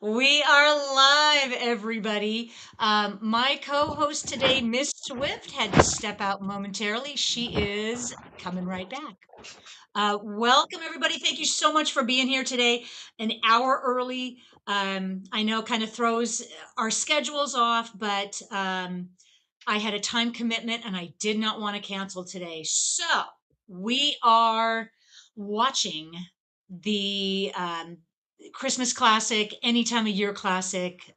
We are live, everybody. My co host today, Miss Swift, had to step out momentarily. She is coming right back. Welcome, everybody. Thank you so much for being here today, an hour early. I know kind of throws our schedules off, but I had a time commitment and I did not want to cancel today. So we are watching the Christmas classic, any time of year classic,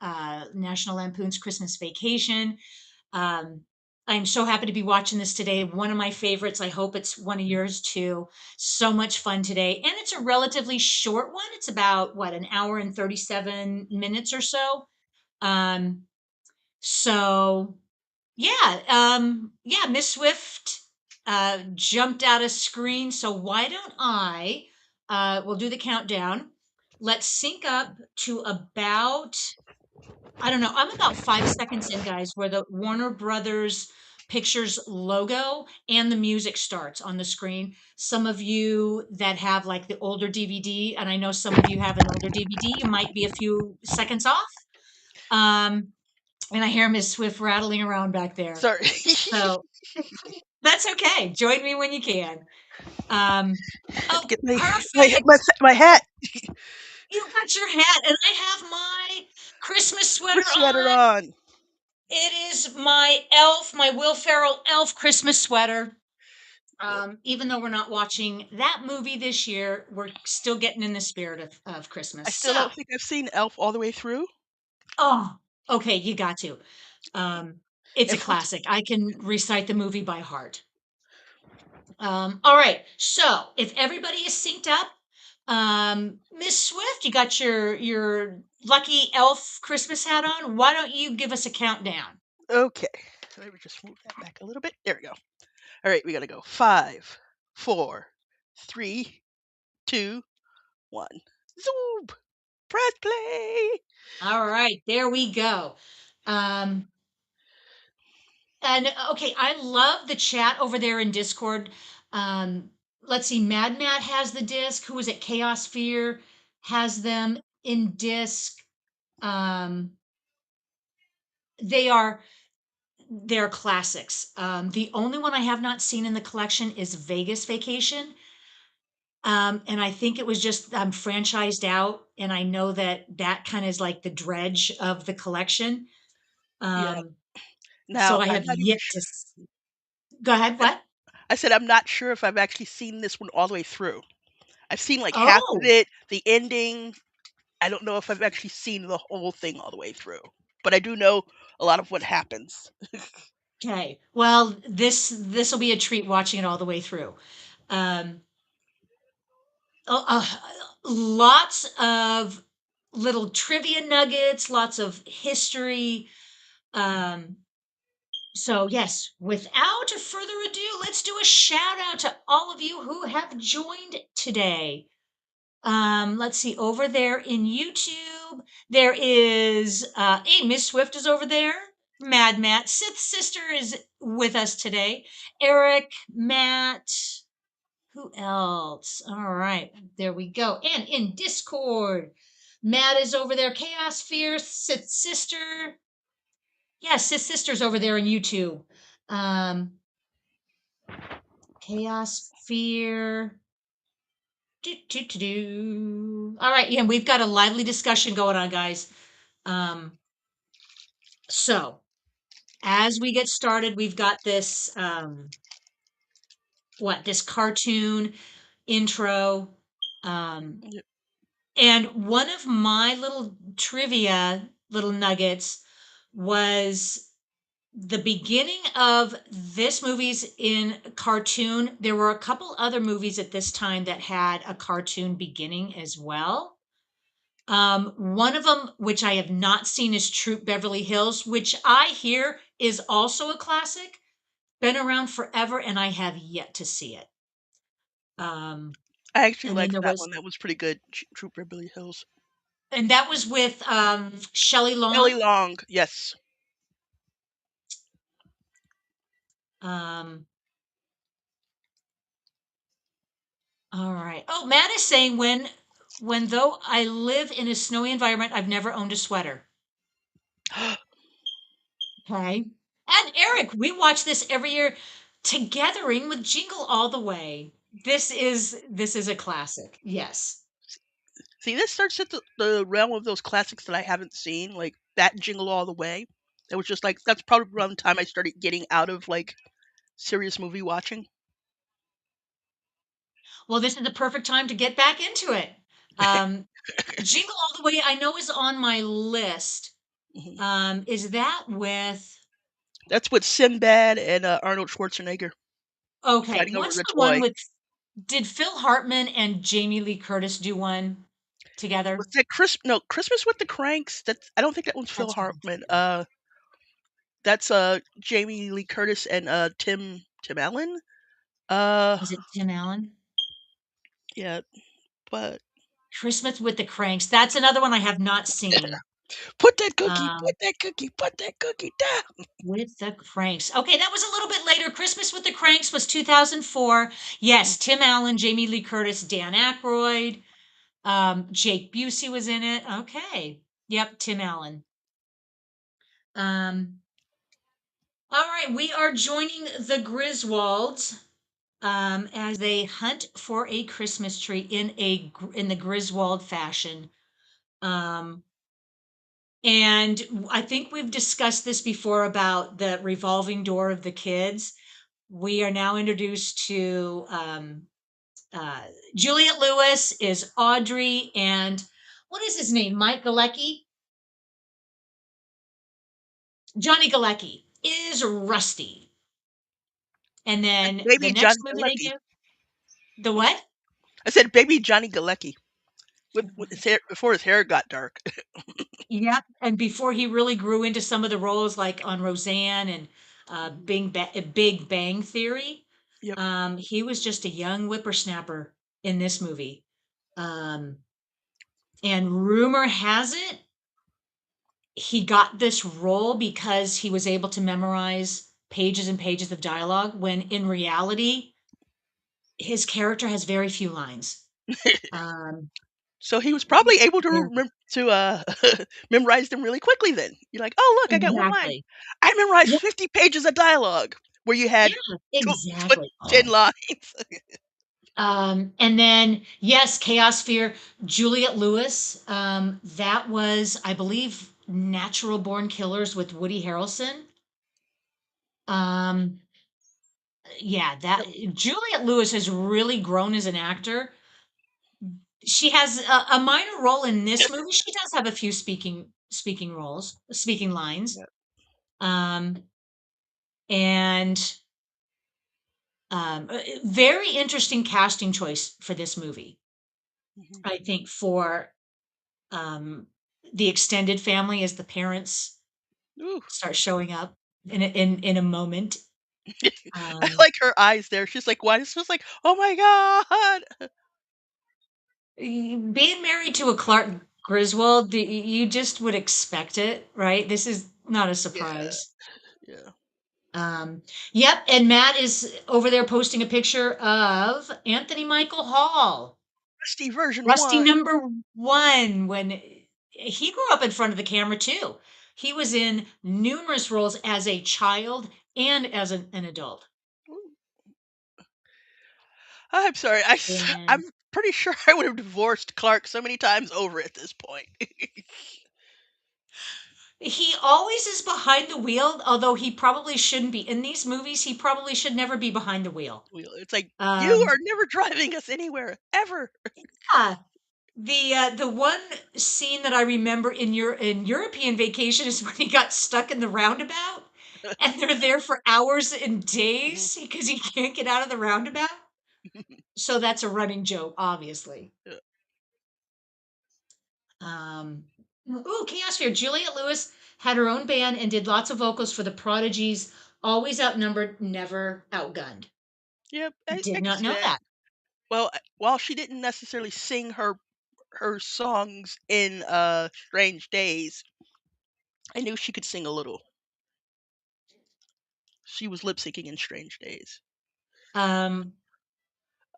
National Lampoon's Christmas Vacation. Um, I'm so happy to be watching this today. One of my favorites. I hope it's one of yours too. So much fun today. And it's a relatively short one. It's about what, an hour and 37 minutes or so. Um, so yeah, Miss Swift jumped out of screen. So why don't we'll do the countdown. Let's sync up to about, I don't know, I'm about 5 seconds in, guys, where the Warner Brothers Pictures logo and the music starts on the screen. Some of you that have like the older DVD, and I know some of you have an older DVD, you might be a few seconds off. Um, and I hear Miss Swift rattling around back there. Sorry. So that's okay. Join me when you can. Um, Had to oh, get perfect. my hat You got your hat, and I have my Christmas sweater sweater on. on. It is my elf, my Will Ferrell elf Christmas sweater. Yep. Even though we're not watching that movie this year, we're still getting in the spirit of I Christmas. still So, don't think I've seen Elf all the way through. oh, okay, you got to. Um, it's a Every classic. I can recite the movie by heart. All right. So if everybody is synced up, Miss Swift, you got your lucky elf Christmas hat on. Why don't you give us a countdown? Okay. Let me just move that back a little bit. There we go. All right, we gotta go. 5, 4, 3, 2, 1. Zoom! Press play! All right, there we go. Um, and okay, I love the chat over there in Discord. Let's see, Mad Matt has the disc. Who is it? Chaos Fear has them in disc. Um, they are they're classics. The only one I have not seen in the collection is Vegas Vacation. And I think it was just franchised out. And I know that that kind of is like the dredge of the collection. Yeah. Um, so Now, I I'm have not even yet sure. to go ahead. What? I said I'm not sure if I've actually seen this one all the way through. I've seen like half of Oh, it, the ending. I don't know if I've actually seen the whole thing all the way through, but I do know a lot of what happens. okay. Well, this will be a treat watching it all the way through. Um, Lots of little trivia nuggets, lots of history. Um, So, yes, without further ado, let's do a shout out to all of you who have joined today. Let's see, over there in YouTube, there is, hey, Miss Swift is over there. Mad Matt, Sith Sister is with us today. Eric, Matt, who else? All right, there we go. And in Discord, Matt is over there. Chaos Fear, Sith Sister. Yes, Sith Sister's over there on YouTube. Um, Chaos, fear. Do, do, do, do. All right, yeah, we've got a lively discussion going on, guys. Um, so as we get started, we've got this this cartoon intro. Um, Yep. and one of my little trivia little nuggets was the beginning of this movie's in cartoon. There were a couple other movies at this time that had a cartoon beginning as well. One of them, which I have not seen, is Troop Beverly Hills, which I hear is also a classic, been around forever, and I have yet to see it. Um, I actually and then liked there that was, one. That was pretty good. Trooper Billy Hills. and that was with Shelley Ellie Long. Long, yes. Um, all right. Oh, Matt is saying when though I live in a snowy environment, I've never owned a sweater. Okay. And Eric, we watch this every year togethering with Jingle All the Way. This is a classic. Yes. See, this starts at the realm of those classics that I haven't seen, like that Jingle All the Way. It was just like that's probably around the time I started getting out of like serious movie watching. Well, this is the perfect time to get back into it. Um, Jingle All the Way, I know is on my list. Mhm. Is that with, That's with Sinbad and Arnold Schwarzenegger okay, fighting over what's the the one toy. with, did Phil Hartman and Jamie Lee Curtis do one Was together? that No, Christmas with the Cranks? That's I don't think that one's Phil That's what I'm Hartman. thinking. That's Jamie Lee Curtis and Tim Allen. Uh, Is it Tim Allen? yeah, but Christmas with the Cranks. That's another one I have not seen. put Um, that cookie, put that cookie down. with the Cranks. Okay, that was a little bit later. Christmas with the Cranks was 2004. Yes, Tim Allen, Jamie Lee Curtis, Dan Aykroyd, Jake Busey was in it. Okay. Yep, Tim Allen. Um, all right, we are joining the Griswolds as they hunt for a Christmas tree in the Griswold fashion. Um, and I think we've discussed this before about the revolving door of the kids. We are now introduced to uh, Juliet Lewis is Audrey, and what is his name? Mike Galecki? Johnny Galecki is Rusty. And Like then the baby next Johnny movie they Galecki. do, the what? I said baby Johnny Galecki with his hair before his hair got dark. Yeah, and before he really grew into some of the roles like on Roseanne and Mhm. Big Bang Theory, Yep. he was just a young whippersnapper in this movie. Um, and rumor has it he got this role because he was able to memorize pages and pages of dialogue when in reality his character has very few lines. Um, So he was probably able to yeah, memorize them really quickly. Then you're like, oh look, I got one line. exactly. I memorized Yeah, 50 pages of dialogue where you had yeah, tw- exactly. 10 lines. And then yes, Chaos Fear, Juliet Lewis. That was, I believe, Natural Born Killers with Woody Harrelson. Um, yeah, that Yep. Juliet Lewis has really grown as an actor. She has a minor role in this movie. She does have a few speaking roles, speaking lines. Yep. Um, and very interesting casting choice for this movie. Mhm. I think for um, the extended family as the parents Ooh. start showing up in a moment. I Um, like her eyes there. She's like, why? It's just like, oh my god. being married to a Clark Griswold, you just would expect it, right? This is not a Yeah. surprise. Yeah. Um, yep, and Matt is over there posting a picture of Anthony Michael Hall, Rusty version Rusty one. number one, when he grew up in front of the camera too. He was in numerous roles as a child and as an adult. Ooh. I'm sorry. I'm And pretty sure I would have divorced Clark so many times over at this point. he always is behind the wheel, although he probably shouldn't be. In these movies, he probably should never be behind the wheel. It's like you Um, are never driving us anywhere ever. yeah, the one scene that I remember in European Vacation is when he got stuck in the roundabout, and they're there for hours and Mhm. days because he can't get out of the roundabout. So that's a running joke, obviously. Yeah. Ooh, Chaosphere. Juliet Lewis had her own band and did lots of vocals for the Prodigies. Always outnumbered, never outgunned. Yep, I Did can not see know that. that. Well, while she didn't necessarily sing her songs in Strange Days, I knew she could sing a little. She was lip syncing in Strange Days. Um,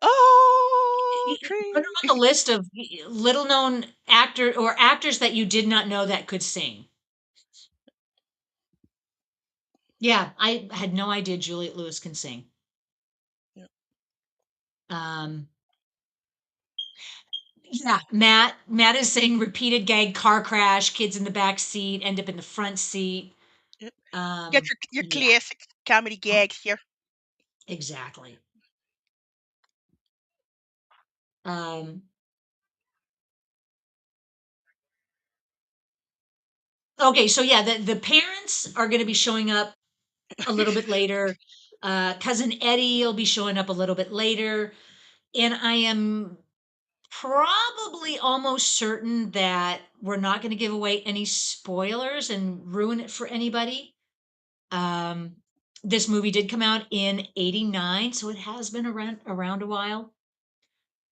Oh, tree. Put her on the list of little known actor or actors that you did not know that could sing. Yeah, I had no idea Juliette Lewis can sing. Yep. Um, yeah, Matt is saying repeated gag car crash, kids in the back seat, end up in the front seat. Yep. Get Um, your yeah, classic comedy gags here. exactly. Um, okay, so yeah, the parents are going to be showing up a little bit later. Cousin Eddie will be showing up a little bit later, and I am probably almost certain that we're not going to give away any spoilers and ruin it for anybody. Um, this movie did come out in '89, so it has been around a while.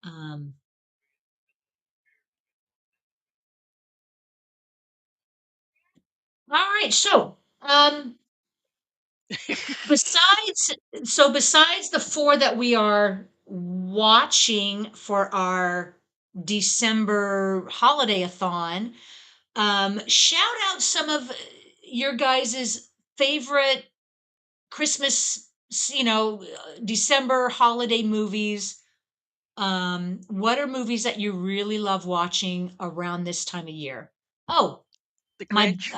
Um, all right, so besides besides the four that we are watching for our December holiday-a-thon, shout out some of your guys's favorite Christmas, December holiday movies. What are movies that you really love watching around this time of year? Oh, The my Grinch,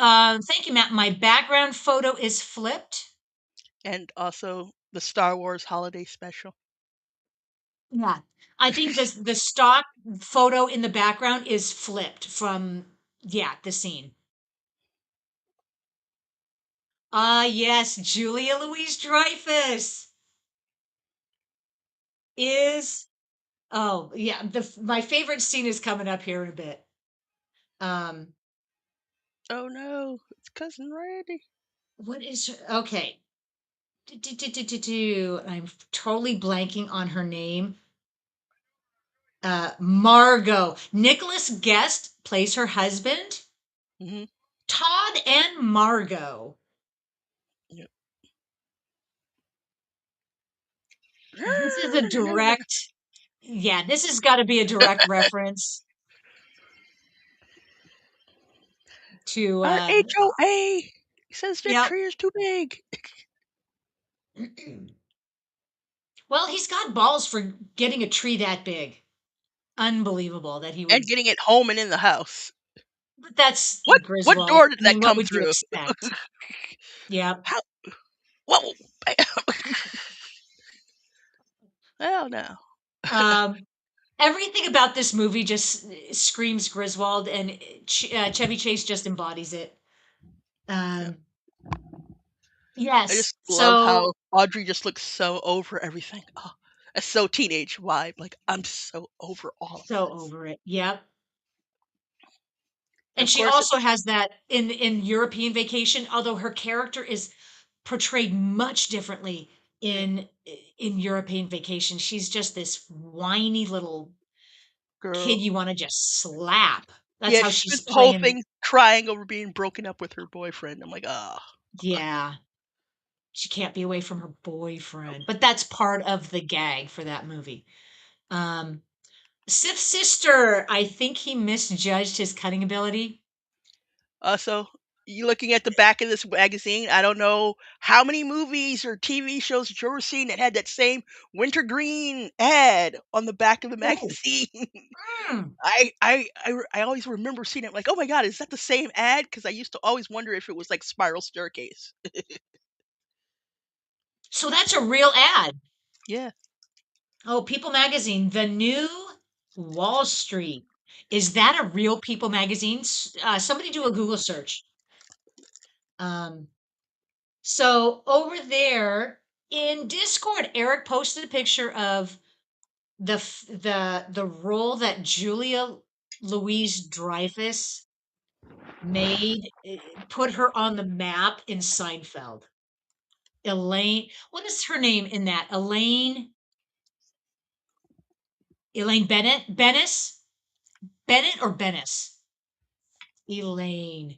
thank you, Matt. My background photo is flipped. and also the Star Wars Holiday Special. Yeah. I think this the stock photo in the background is flipped from the scene. Ah, yes, Julia Louise Dreyfus is oh, yeah, my favorite scene is coming up here in a bit. Um, Oh no, it's cousin Randy. what is okay. I'm totally blanking on her name. Margot. Nicholas Guest plays her husband. Hmm. Todd and Margot. Yep. This is a direct, yeah, this has got to be a direct reference to, Our HOA says that yep. tree is too big. Well, he's got balls for getting a tree that big. Unbelievable that he And would, getting it home and in the house. but that's What Griswold. door did I that mean, what come would you through? expect? Yep. How? Whoa! Well, no. Um, Everything about this movie just screams Griswold, and Chevy Chase just embodies it. Yeah. Um, I yes, just love so how Audrey just looks so over everything. Oh, that's so teenage vibe. Like I'm so over all of so this. over it. Yep. And And of she course, also it's has that in European Vacation, although her character is portrayed much differently yeah, in European Vacation. She's just this whiny little kid girl. you want to just slap. That's Yeah, how she she's spent the whole playing. thing crying over being broken up with her boyfriend. I'm like, ah, Yeah, she can't be away from her boyfriend, but that's part of the gag for that movie. Um, Sif's sister, I think he misjudged his cutting ability. Also, you looking at the back of this magazine, I don't know how many movies or TV shows that you've ever seen that had that same wintergreen ad on the back of the Oh, magazine. mm. I always remember seeing it like, oh my god, is that the same ad? Because I used to always wonder if it was like Spiral Staircase. So that's a real ad. Yeah, Oh, People Magazine, the new Wall Street. Is that a real People Magazine? Somebody do a Google search. Um, so over there in Discord, Eric posted a picture of the role that Julia Louise Dreyfus made, put her on the map in Seinfeld. Elaine, what is her name in that? Elaine Bennett? Bennis? Bennett or Bennis? Elaine.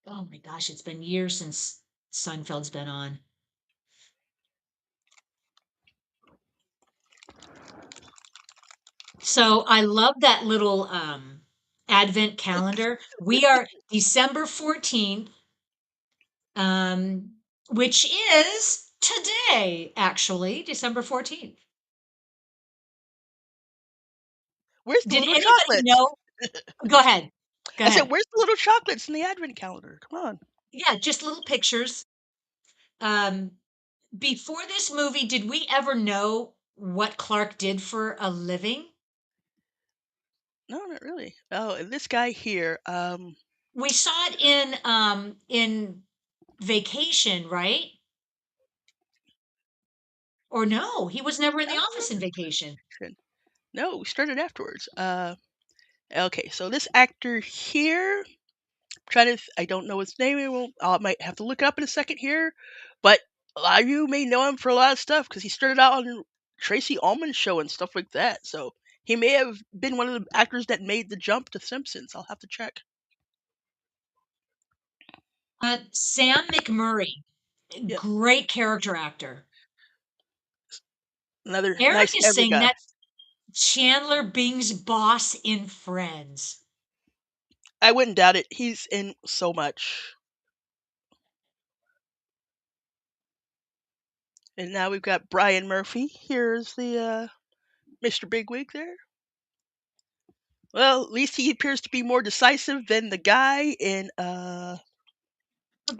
Oh my gosh, it's been years since Seinfeld's been on. So I love that little advent calendar. We are December 14th, um, which is today, actually, December 14th. Where's the Did little anybody chocolates? know? Go ahead. Go I said, ahead. where's the little chocolates in the advent calendar? Come on. Yeah, just little pictures. Um, before this movie, did we ever know what Clark did for a living? No, not really. Oh, and this guy here, We saw it in Vacation, right? Or no, he was never in I the don't office in remember Vacation. this. No, we started afterwards. Okay, so this actor here, I don't know his name. I might have to look it up in a second here, but a lot of you may know him for a lot of stuff because he started out on Tracy Ullman's show and stuff like that. So he may have been one of the actors that made the jump to Simpsons. I'll have to check. Sam McMurray, Yep, great character actor. another Eric nice is every saying guy. that's Chandler Bing's boss in Friends. I wouldn't doubt it. He's in so much. And now we've got Brian Murphy. Here's the Mr. Bigwig there. Well, at least he appears to be more decisive than the guy in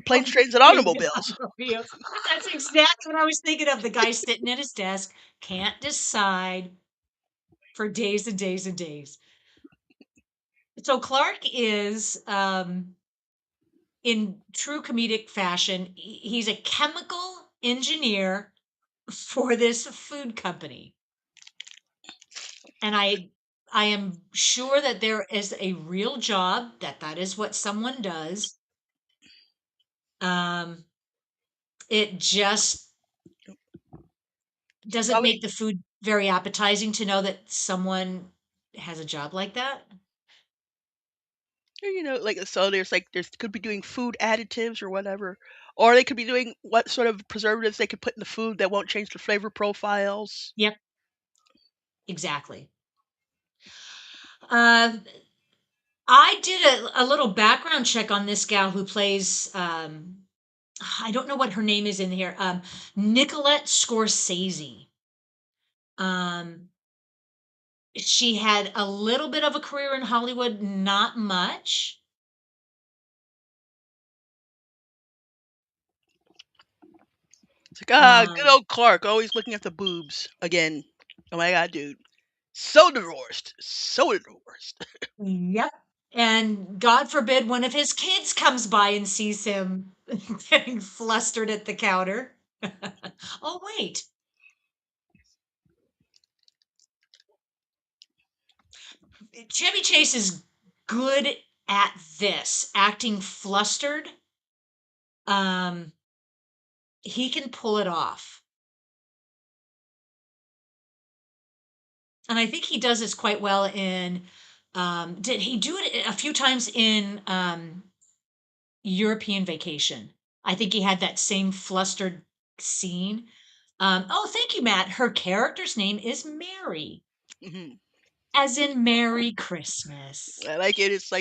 Planes, Trains, and Planes and Automobiles. automobiles. That's exactly what I was thinking of. The guy sitting at his desk, can't decide for days and days and days. So Clark is, in true comedic fashion, he's a chemical engineer for this food company. And I am sure that there is a real job, that is what someone does. Um, it just doesn't Probably, make the food very appetizing to know that someone has a job like that. like so. There's could be doing food additives or whatever, or they could be doing what sort of preservatives they could put in the food that won't change the flavor profiles. Yep, exactly. Uh, I did a little background check on this gal who plays, I don't know what her name is in here, Nicolette Scorsese. Um, she had a little bit of a career in Hollywood, not much. It's like good Um, old Clark, always looking at the boobs again. Oh my god, dude, so divorced, so divorced. yep. And God forbid one of his kids comes by and sees him getting flustered at the counter. Oh, wait. Chevy Chase is good at this, acting flustered. Um, he can pull it off. And I think he does this quite well in, did he do it a few times in European Vacation? I think he had that same flustered scene. Oh, thank you, Matt. Her character's name is Mary, Hmm. as in Merry Christmas. I like it. It's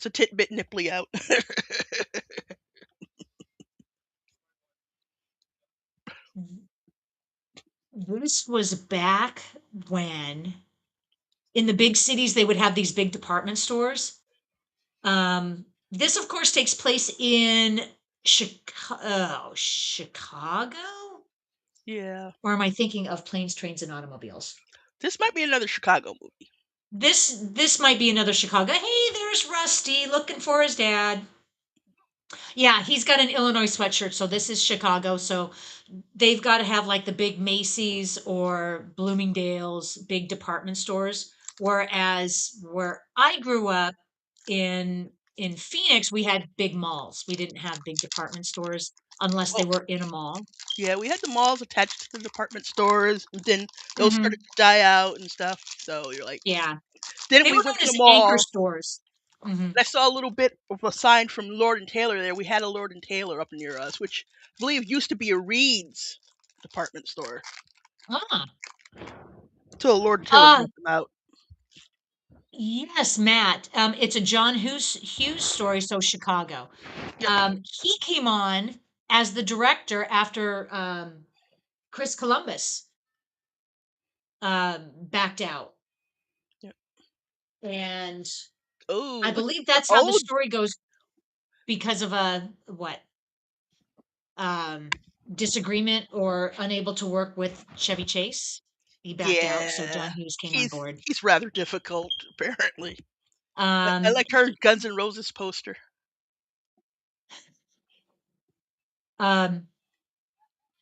a tidbit nipply out. This was back when in the big cities they would have these big department stores. This, of course, takes place in Chicago? Yeah, Or am I thinking of Planes, Trains, and Automobiles? this might be another Chicago movie. This might be another Chicago. Hey, there's Rusty looking for his dad. Yeah, he's got an Illinois sweatshirt, so this is Chicago. So they've got to have like the big Macy's or Bloomingdale's big department stores. Whereas where I grew up in Phoenix, we had big malls. We didn't have big department stores unless they Well, were in a mall. yeah, we had the malls attached to the department stores, and then those started Hmm. to die out and stuff. So you're like, Yeah, then they we were went known to as the anchor mall. stores. Hmm. And I saw a little bit of a sign from Lord and Taylor there. We had a Lord and Taylor up near us, which I believe used to be a Reed's department store. Ah, till Lord Taylor Uh, brought them out. yes, Matt. It's a John Hughes story, so Chicago. Yep. He came on as the director after Chris Columbus backed out. Yep. And Oh, I look, believe we're that's how the old. story goes because of a what? Um, disagreement or unable to work with Chevy Chase. He backed out, so Yeah, John Hughes came on he's board. he's rather difficult, apparently. I Um, liked her Guns N' Roses poster. um,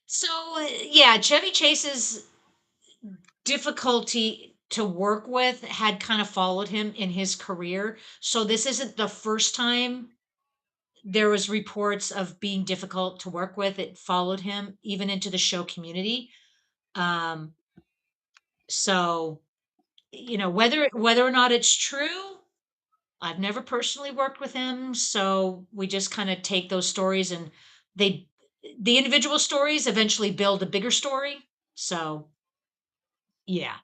so yeah, Chevy Chase's difficulty to work with had kind of followed him in his career. So this isn't the first time there was reports of being difficult to work with. It followed him even into the show community. Um, so whether or not it's true, I've never personally worked with him, so we just kind of take those stories and they the individual stories eventually build a bigger story. So yeah.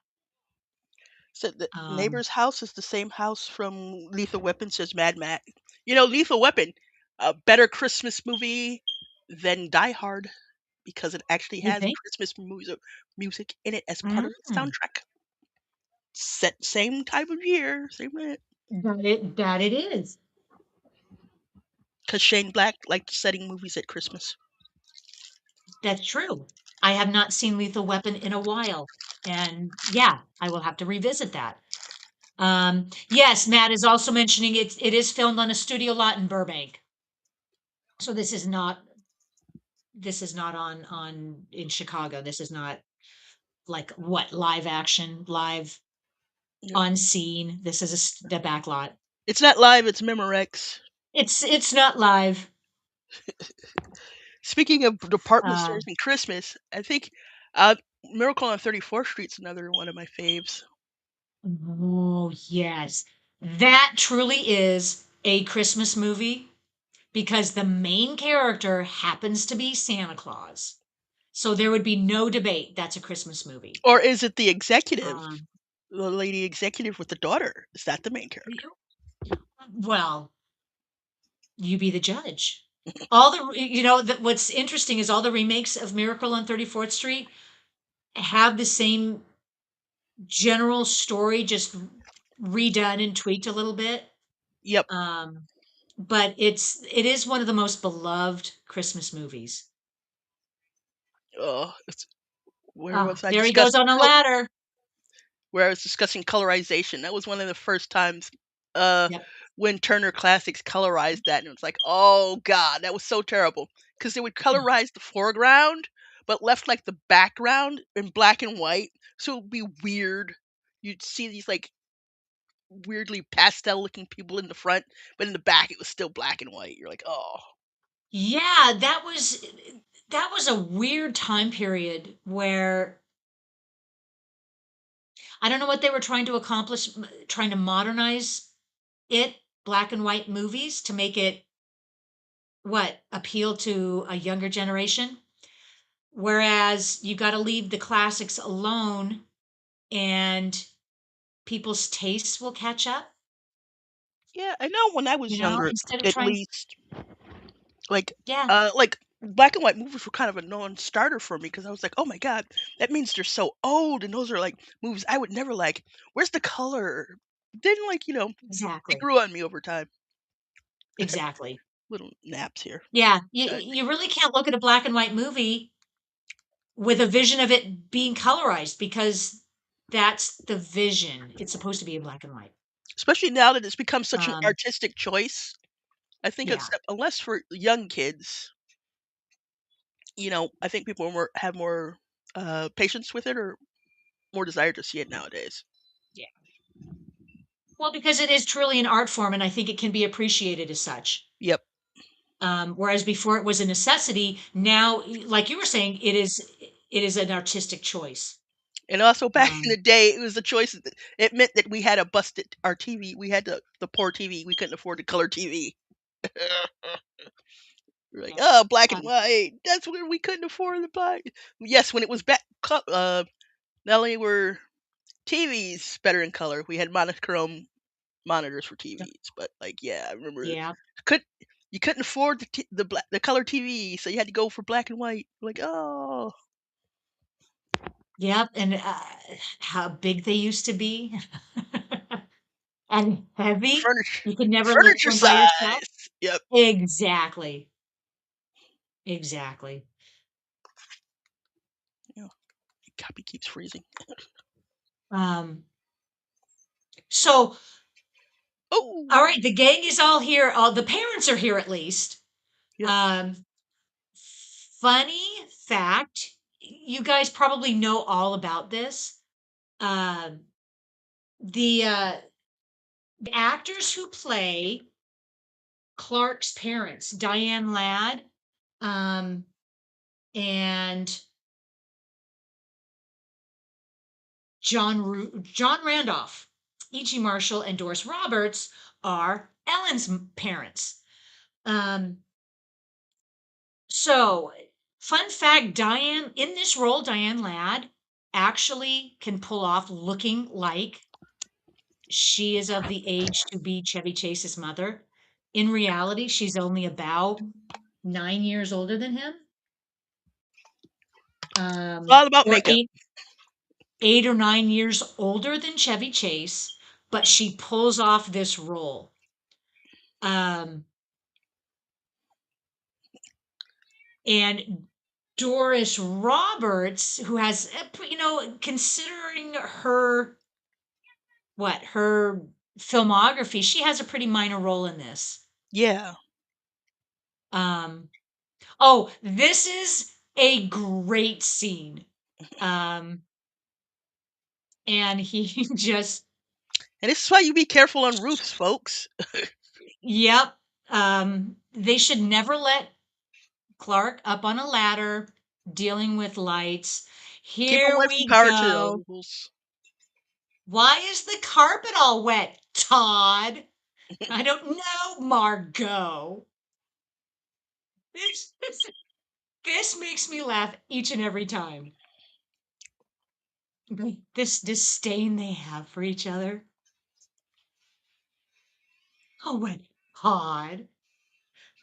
Said the Um neighbor's house is the same house from Lethal Weapon, says Mad Matt. You know, Lethal Weapon, a better Christmas movie than Die Hard because it actually you has think? music in it as part of its Mm, soundtrack. Set same time of year, same minute. that it is. Because Shane Black liked setting movies at Christmas. That's true. I have not seen Lethal Weapon in a while. And yeah, I will have to revisit that. Yes, Matt is also mentioning it is filmed on a studio lot in Burbank. So this is not on in Chicago. This is not like what live action, live Yep. on scene. This is the back lot. It's not live, it's Memorex. It's not live. Speaking of department Uh, stores and Christmas, I think uh, Miracle on 34th Street's another one of my faves. oh yes, that truly is a Christmas movie because the main character happens to be Santa Claus. So there would be no debate. That's a Christmas movie. Or is it the executive? Um, The lady executive with the daughter? Is that the main character? well, you be the judge. All what's interesting is all the remakes of Miracle on 34th Street have the same general story, just redone and tweaked a little bit. Yep. Um, but it is one of the most beloved Christmas movies. Oh, where Oh, was I there he goes discussing on a ladder. where I was discussing colorization. That was one of the first times uh Yep, when Turner Classics colorized that, and it was like, oh god, that was so terrible because they would colorize the foreground but left like the background in black and white, so it would be weird. You'd see these like weirdly pastel looking people in the front, but in the back it was still black and white. You're like, oh, yeah, that was a weird time period where I don't know what they were trying to accomplish, trying to modernize black and white movies to make it what appeal to a younger generation. Whereas you got to leave the classics alone and people's tastes will catch up, yeah. I know when I was younger, instead of at trying, least like yeah, like black and white movies were kind of a non-starter for me because I was like, oh my god, that means they're so old, and those are like movies I would never like. Where's the color? Then like it exactly. grew on me over time. Exactly. Little naps here. Yeah, you Uh, you really can't look at a black and white movie with a vision of it being colorized because that's the vision. It's supposed to be in black and white. Especially now that it's become such an Um, artistic choice. I think yeah, it's unless for young kids, I think people have more patience with it or more desire to see it nowadays. yeah. Well, because it is truly an art form, and I think it can be appreciated as such. Yep. Whereas before it was a necessity, now, like you were saying, it is an artistic choice. And also back in Um, the day, it was a choice. It meant that we had a busted our TV. We had the poor TV. We couldn't afford the color TV. We're like, yeah. oh, black and Um, white. That's when we couldn't afford the black. Yes, when it was back. Not only were TVs better in color. We had monochrome monitors for TVs, but like, yeah, I remember Yeah. could you couldn't afford the color TV, so you had to go for black and white. Like, oh, Yep. And how big they used to be and heavy. furniture You could never lift furniture one by yourself. size. Yep. Exactly. Exactly. You know, copy keeps freezing. Um, so, all Oh, right, the gang is all here. All the parents are here at least. yep. Um, Funny fact, you guys probably know all about this. Um, the actors who play Clark's parents, Diane Ladd, um, and John Randolph, E.G. Marshall, and Doris Roberts are Ellen's parents. Um, so, fun fact: Diane in this role, Diane Ladd actually can pull off looking like she is of the age to be Chevy Chase's mother. In reality, she's only about 9 years older than him, It's all about or makeup. 8 or 9 years older than Chevy Chase, but she pulls off this role. Um, and Doris Roberts, who has, considering her filmography, she has a pretty minor role in this. Yeah. Um, oh, this is a great scene. Um, and he just, And this is why you be careful on roofs, folks. yep. They should never let Clark up on a ladder dealing with lights. Keep them Here away from we power go. tools. Why is the carpet all wet, Todd? I don't know, Margot. This, this, this makes me laugh each and every time. This disdain they have for each other. Oh, what, Todd?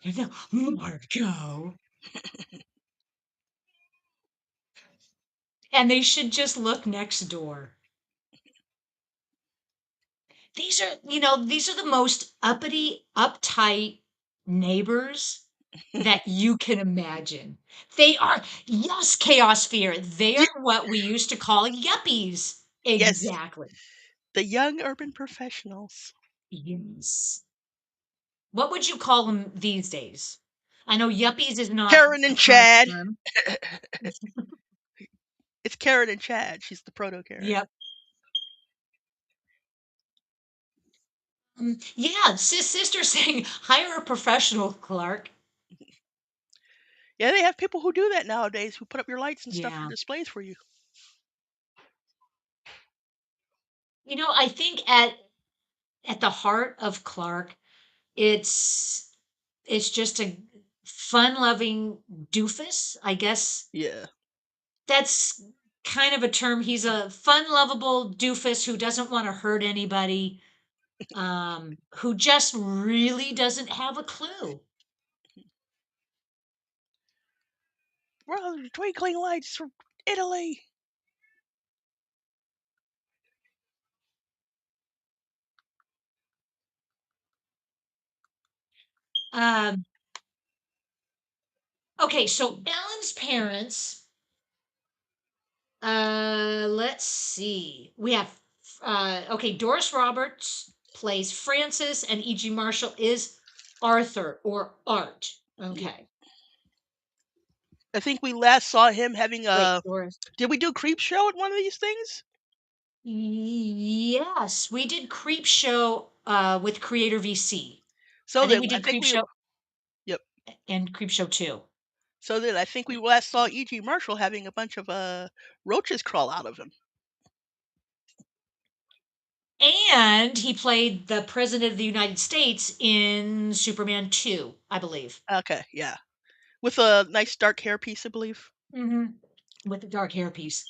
And now, Margot. And they should just look next door. These are the most uppity, uptight neighbors that you can imagine. They are, yes, chaos fear. They You, are what we used to call yuppies. yes, Exactly. the young urban professionals. Yes. What would you call them these days? I know yuppies is not Karen the and current Chad. term. It's Karen and Chad. She's the proto Karen. Yep. Yeah, sister saying hire a professional, Clark. Yeah, they have people who do that nowadays who put up your lights and stuff for Yeah. displays for you. I think at the heart of Clark, it's it's just a fun-loving doofus. I guess Yeah. that's kind of a term. He's a fun, lovable doofus who doesn't want to hurt anybody, who just really doesn't have a clue. Well, twinkling lights from Italy. Um, okay, so Ellen's parents, let's see. We have okay, Doris Roberts plays Francis and E.G. Marshall is Arthur or Art. Yep. Okay. I think we last saw him having Wait, a. Doris. Did we do Creep Show at one of these things? Yes, we did Creep Show with Creator VC. So I think then we I did think Creep we. Show Yep. and Creep Show 2. So then I think we last saw E.G. Marshall having a bunch of roaches crawl out of him. And he played the President of the United States in Superman 2, I believe. Okay, yeah, with a nice dark hairpiece, I believe. Hmm. With the dark hairpiece.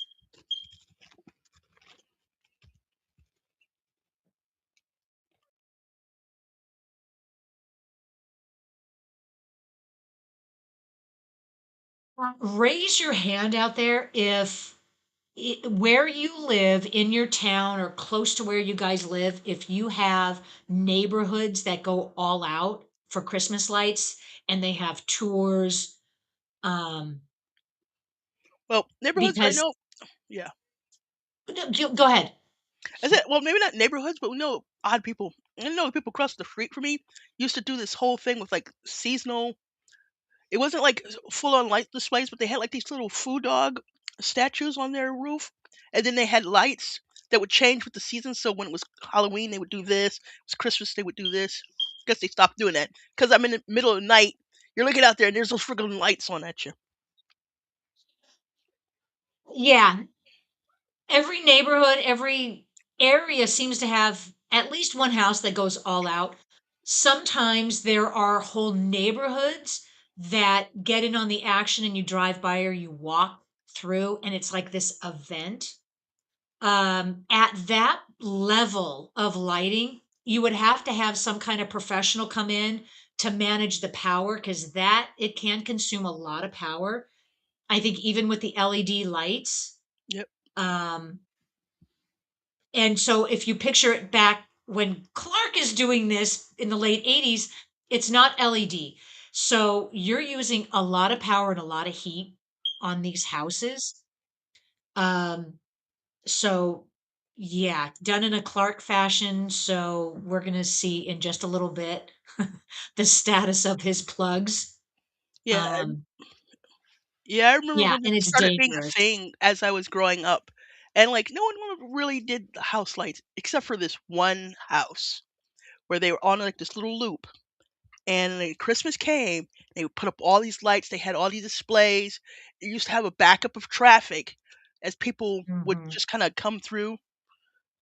Raise your hand out there if where you live in your town or close to where you guys live, if you have neighborhoods that go all out for Christmas lights and they have tours, um, Well, neighborhoods I because know. Yeah, go ahead. I said, well, maybe not neighborhoods, but we know odd people. I know people across the street from me used to do this whole thing with like seasonal. It wasn't like full on light displays, but they had like these little food dog statues on their roof, and then they had lights that would change with the season. So when it was Halloween, they would do this. It was Christmas, they would do this. Guess they stopped doing that because I'm in the middle of the night. You're looking out there, and there's those friggin' lights on at you. Yeah, every neighborhood, every area seems to have at least one house that goes all out. Sometimes there are whole neighborhoods that get in on the action and you drive by or you walk through and it's like this event. At that level of lighting, you would have to have some kind of professional come in to manage the power because that it can consume a lot of power. I think even with the LED lights, Yep. um, and so if you picture it back when Clark is doing this in the late 80s, it's not LED. So you're using a lot of power and a lot of heat on these houses. Um, so yeah, done in a Clark fashion. So we're going to see in just a little bit the status of his plugs. Yeah, Um, yeah. I remember yeah, when and it it's started being a dangerous. thing as I was growing up, and like no one really did the house lights except for this one house where they were on like this little loop. And when Christmas came, they would put up all these lights. They had all these displays. It used to have a backup of traffic as people would Hmm. just kind of come through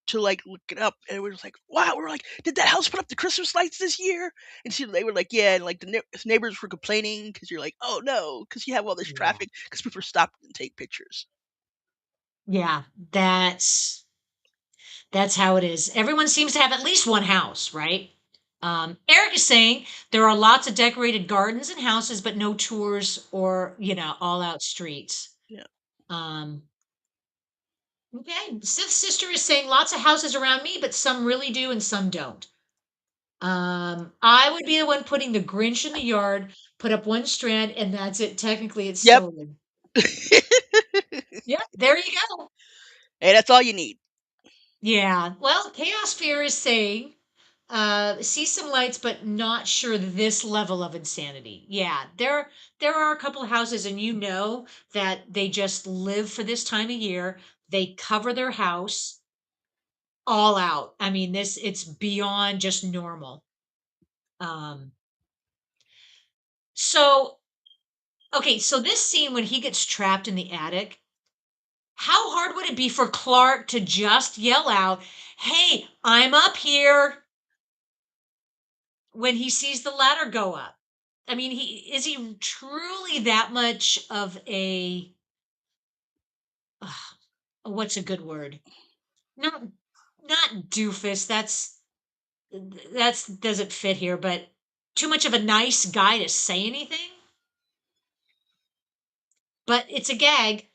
to like look it up. And we were just like, wow, we're like, did that house put up the Christmas lights this year? And so they were like, yeah. And like the neighbors were complaining because you're like, oh no, because you have all this Yeah. traffic because people stopped and take pictures. Yeah, that's how it is. Everyone seems to have at least one house, right? Eric is saying there are lots of decorated gardens and houses, but no tours or, all out streets. Yeah. Um, okay. Sith's sister is saying lots of houses around me, but some really do and some don't. I would be the one putting the Grinch in the yard, put up one strand, and that's it. Technically, it's Yep. solar. Hey, Yeah, there you go. that's all you need. Yeah. Well, Chaos Fear is saying see some lights but not sure this level of insanity. Yeah, there are a couple of houses and you know that they just live for this time of year. They cover their house all out. I mean, this it's beyond just normal. um so okay, so this scene when he gets trapped in the attic, how hard would it be for Clark to just yell out, "Hey, I'm up here," when he sees the ladder go up? I mean, he truly that much of a what's a good word? Not not doofus. That's doesn't fit here, but too much of a nice guy to say anything. But it's a gag.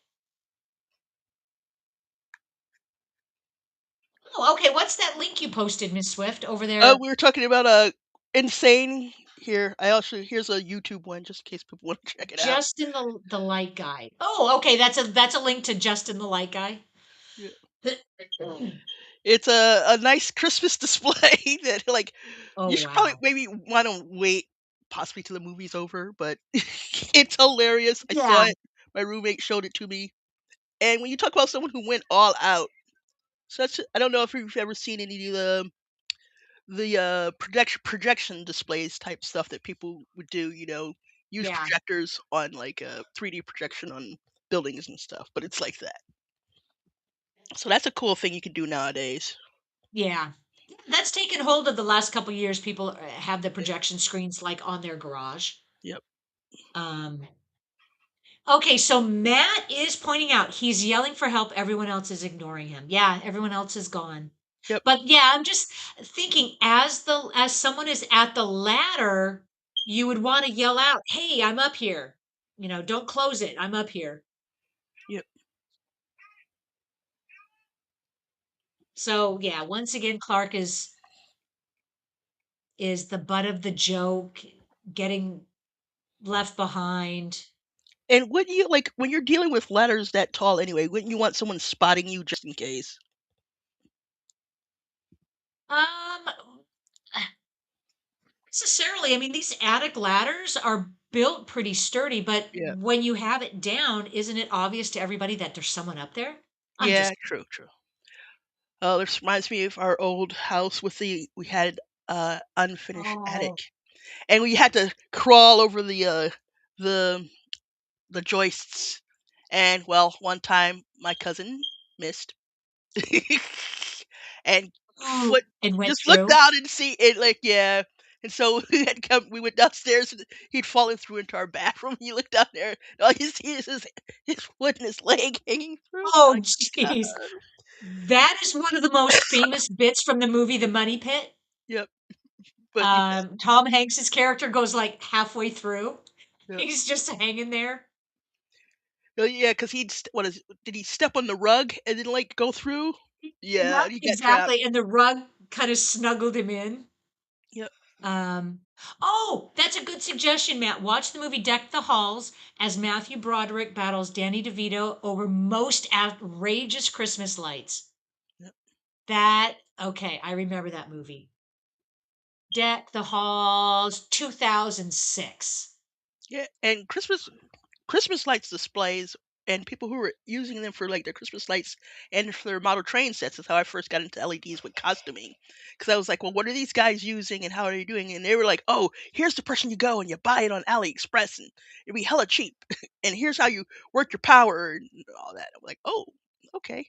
Oh, okay. What's that link you posted, Miss Swift, over there? We were talking about insane here. I also here's a YouTube one just in case people want to check it out. Justin the light guy. Oh, okay. That's a link to Justin the light guy. Yeah. It's a nice Christmas display that like Oh you should probably wow. maybe want to wait possibly till the movie's over, but it's hilarious. I saw Yeah, it. My roommate showed it to me. And when you talk about someone who went all out, such I don't know if you've ever seen any of the projection displays type stuff that people would do, use yeah, projectors on like a 3D projection on buildings and stuff, but it's like that. So that's a cool thing you can do nowadays. yeah. That's taken hold of the last couple years. People have the projection screens like on their garage. Yep. Um, okay, so Matt is pointing out he's yelling for help. Everyone else is ignoring him. Yeah, everyone else is gone. Yep. But yeah, I'm just thinking as someone is at the ladder, you would want to yell out, "Hey, I'm up here." don't close it. I'm up here. Yep. So yeah, once again, Clark is the butt of the joke, getting left behind. And wouldn't you like when you're dealing with letters that tall anyway? Wouldn't you want someone spotting you just in case? Um, necessarily. I mean, these attic ladders are built pretty sturdy, but Yeah. when you have it down, isn't it obvious to everybody that there's someone up there? I'm Yeah. just, True. True. Oh, this reminds me of our old house with we had unfinished attic, oh, and we had to crawl over the the joists. And well, one time my cousin missed and oh, foot and went just looked through. down and see it like yeah. And so we went downstairs and he'd fallen through into our bathroom. You look down there, and all you see is his foot and his leg hanging through. You're Oh, like, God. jeez. That is one of the most famous bits from the movie The Money Pit. Yep. But you Tom Hanks's character goes like halfway through. yep. He's just hanging there. Oh, yeah, because did he step on the rug and then like go through? Yeah, Yep, and he got trapped. exactly. And the rug kind of snuggled him in. Yep. Oh, that's a good suggestion, Matt. Watch the movie Deck the Halls as Matthew Broderick battles Danny DeVito over most outrageous Christmas lights. Yep. Okay, I remember that movie. Deck the Halls, 2006. Yeah, and Christmas lights displays and people who were using them for like their Christmas lights and for their model train sets is how I first got into LEDs with costuming. Because I was like, well, what are these guys using and how are they doing? And they were like, oh, here's the person you go and you buy it on AliExpress and it'd be hella cheap. And here's how you work your power and all that. I'm like, oh, okay.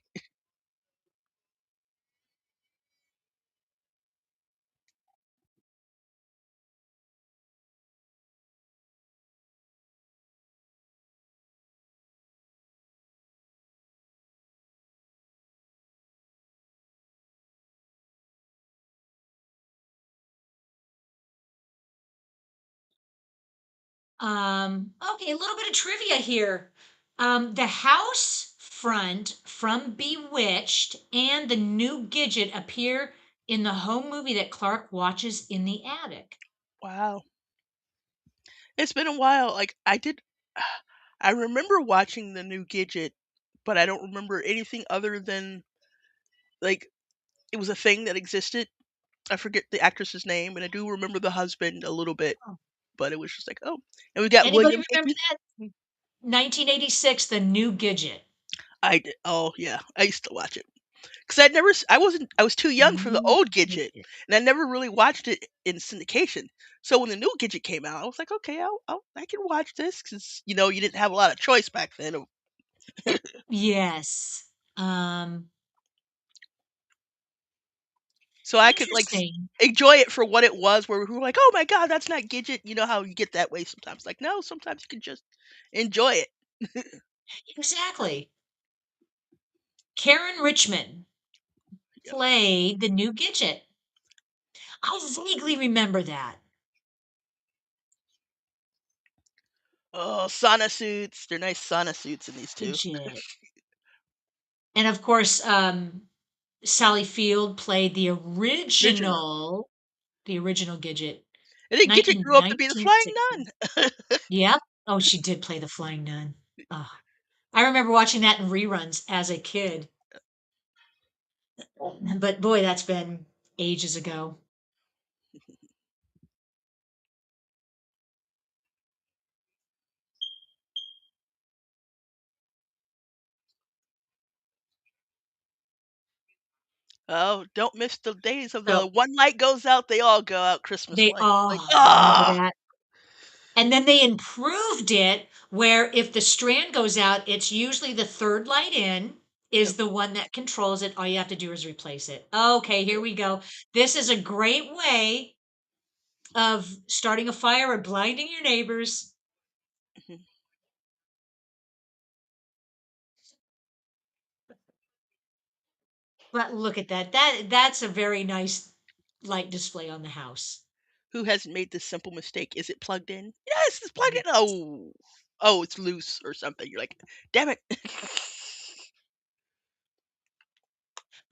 Okay, a little bit of trivia here. The house front from Bewitched and the new Gidget appear in the home movie that Clark watches in the attic. Wow. It's been a while. Like I remember watching the new Gidget, but I don't remember anything other than like it was a thing that existed. I forget the actress's name, and I do remember the husband a little bit, Oh. but it was just like, oh, and we got Anybody William remember Hickey. that? 1986, the new Gidget. I did. Oh yeah, I used to watch it because I was too The young for the new old Gidget, Gidget. and I never really watched it in syndication. So when the new Gidget came out, I was like, okay, I can watch this because you didn't have a lot of choice back then. Yes. So I could like Interesting. enjoy it for what it was. Where we were like, "Oh my god, that's not Gidget." You know how you get that way sometimes. Like, no, sometimes you can just enjoy it. Exactly. Karen Richmond Yep. played the new Gidget. I vaguely remember that. Oh, sauna suits. They're nice sauna suits in these two. Gidget. And of course, Sally Field played Original. the original Gidget, And then Gidget nineteen grew up to be the nineteen flying sixty. nun. Yep. Oh, she did play the flying nun. Oh, I remember watching that in reruns as a kid. But boy, that's been ages ago. Oh, don't miss the days of the So one light goes out, they all go out Christmas they, light. Like, oh, I remember ah, that. And then they improved it where if the strand goes out, it's usually the third light in yep, is the one that controls it. All you have to do is replace it. Okay, here yep. we go. This is a great way of starting a fire or blinding your neighbors. Mhm. But look at that. That's a very nice light display on the house. Who hasn't made this simple mistake? Is it plugged in? Yes, it's plugged in. Yes. Oh. oh, it's loose or something. You're like, damn it.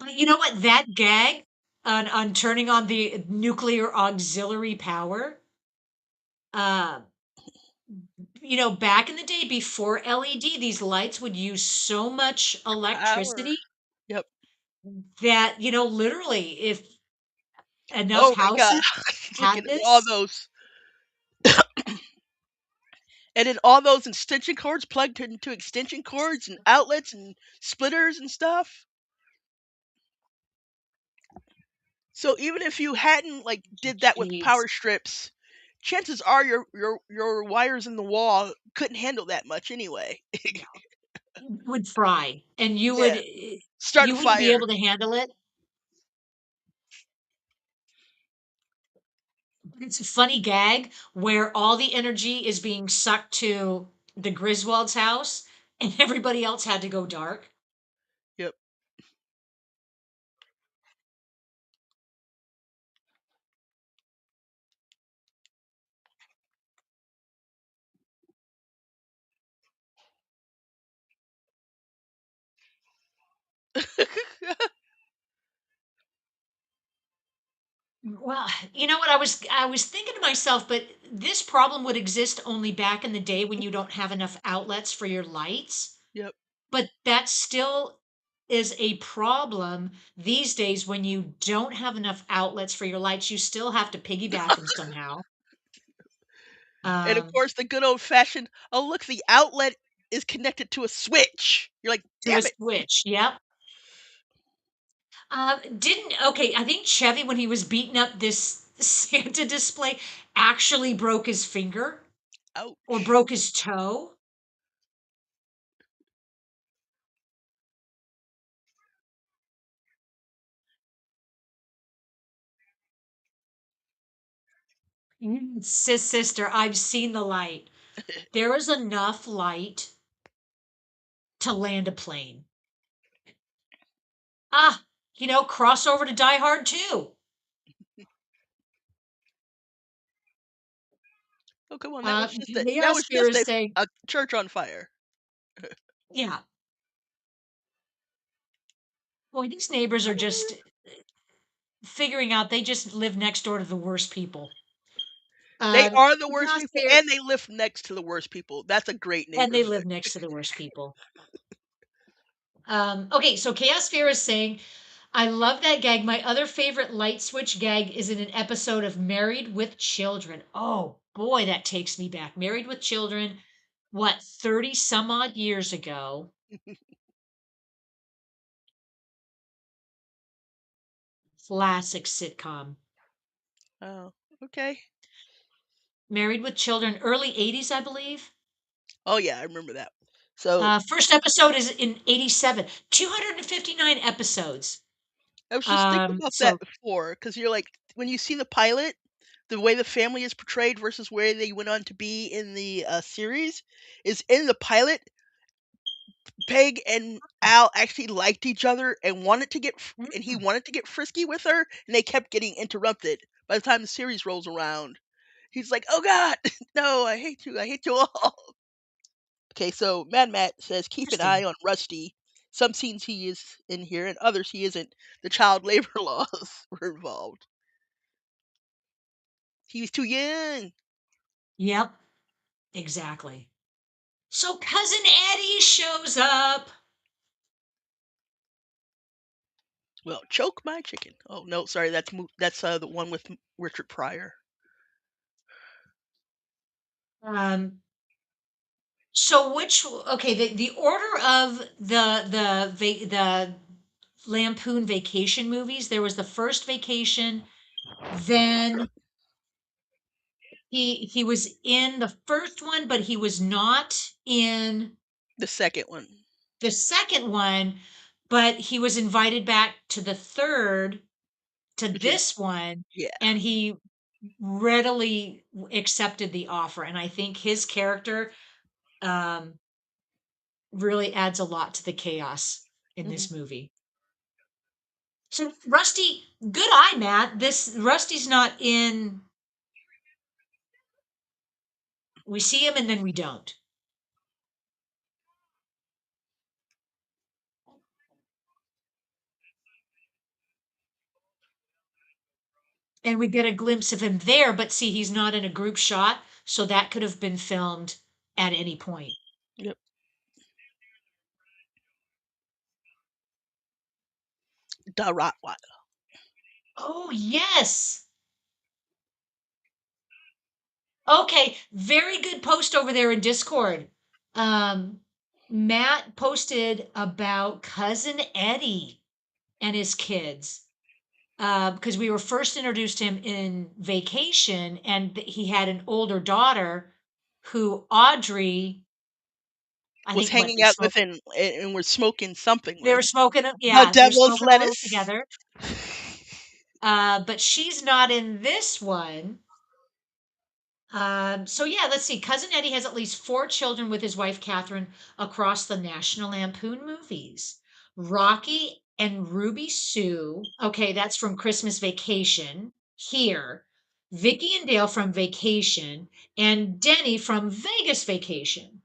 But you know what? That gag on turning on the nuclear auxiliary power, uh, back in the day before LED, these lights would use so much Power. electricity Yep. that, literally, if enough Oh my god. houses Looking had at all this, those, and then all those extension cords plugged into extension cords and outlets and splitters and stuff. So even if you hadn't like did that with jeez, power strips, chances are your wires in the wall couldn't handle that much anyway. no, would fry, and Yeah, start a you wouldn't be fire. able to handle it. It's a funny gag where all the energy is being sucked to the Griswold's house, and everybody else had to go dark. Yep. Well, you know what? I was thinking to myself, but this problem would exist only back in the day when you don't have enough outlets for your lights. Yep. But that still is a problem these days when you don't have enough outlets for your lights. You still have to piggyback them somehow. And of Um, course the good old fashioned, oh look, the outlet is connected to a switch. You're like, to a damn it. switch. Yep. Didn't okay, I think Chevy, when he was beating up this Santa display, actually broke his finger or Ouch. broke his toe. Sister, I've seen the light. There is enough light to land a plane. Ah, cross over to Die Hard 2. Oh come on, that was just Chaos Fear is saying, a church on fire. yeah, boy, these neighbors are just figuring out they just live next door to the worst people. They are the worst Chaos people Fear, and they live next to the worst people. That's a great and they neighborhood. live next to the worst people. Okay, so Chaos Fear is saying, I love that gag. My other favorite light switch gag is in an episode of Married with Children. Oh boy, that takes me back. Married with Children, what, 30 some odd years ago? Classic sitcom. Oh, okay. Married with Children, early 80s, I believe. Oh yeah, I remember that. So First episode is in 87, 259 episodes. I was just thinking about that So before because you're like when you see the pilot, the way the family is portrayed versus where they went on to be in the series is in the pilot. Peg and Al actually liked each other and he mm, wanted to get frisky with her, and they kept getting interrupted. By the time the series rolls around, he's like, "Oh God, no! I hate you all." Okay, so Mad Matt says keep an eye interesting. on Rusty. Some scenes he is in here, and others he isn't. The child labor laws were involved. He was too young. Yep, exactly. So cousin Eddie shows up. Well, choke my chicken. Oh no, sorry, that's the one with Richard Pryor. Um, so okay, the order of the Lampoon vacation movies, there was the first vacation, then he was in the first one, but he was not in The second one, the second one, but he was invited back to the third, to which is this one, yeah. and he readily accepted the offer. And I think his character um, really adds a lot to the chaos in Hmm. this movie. So Rusty, good eye, Matt. This Rusty's not in. We see him and then we don't. and we get a glimpse of him there, but see, he's not in a group shot, so that could have been filmed at any point. Yep. The Rottweiler. Oh, yes. Okay, very good post over there in Discord. Um, Matt posted about cousin Eddie and his kids because we were first introduced to him in Vacation, and he had an older daughter who Audrey, I Was think, what hanging they out smoked. with and was smoking something They were with. smoking, The yeah, they're devil's smoking a little lettuce. together. But she's not in this one. So yeah, let's see. Cousin Eddie has at least four children with his wife Catherine across the National Lampoon movies. Rocky and Ruby Sue. Okay, that's from Christmas Vacation. Here, Vicky and Dale from Vacation, and Denny from Vegas Vacation.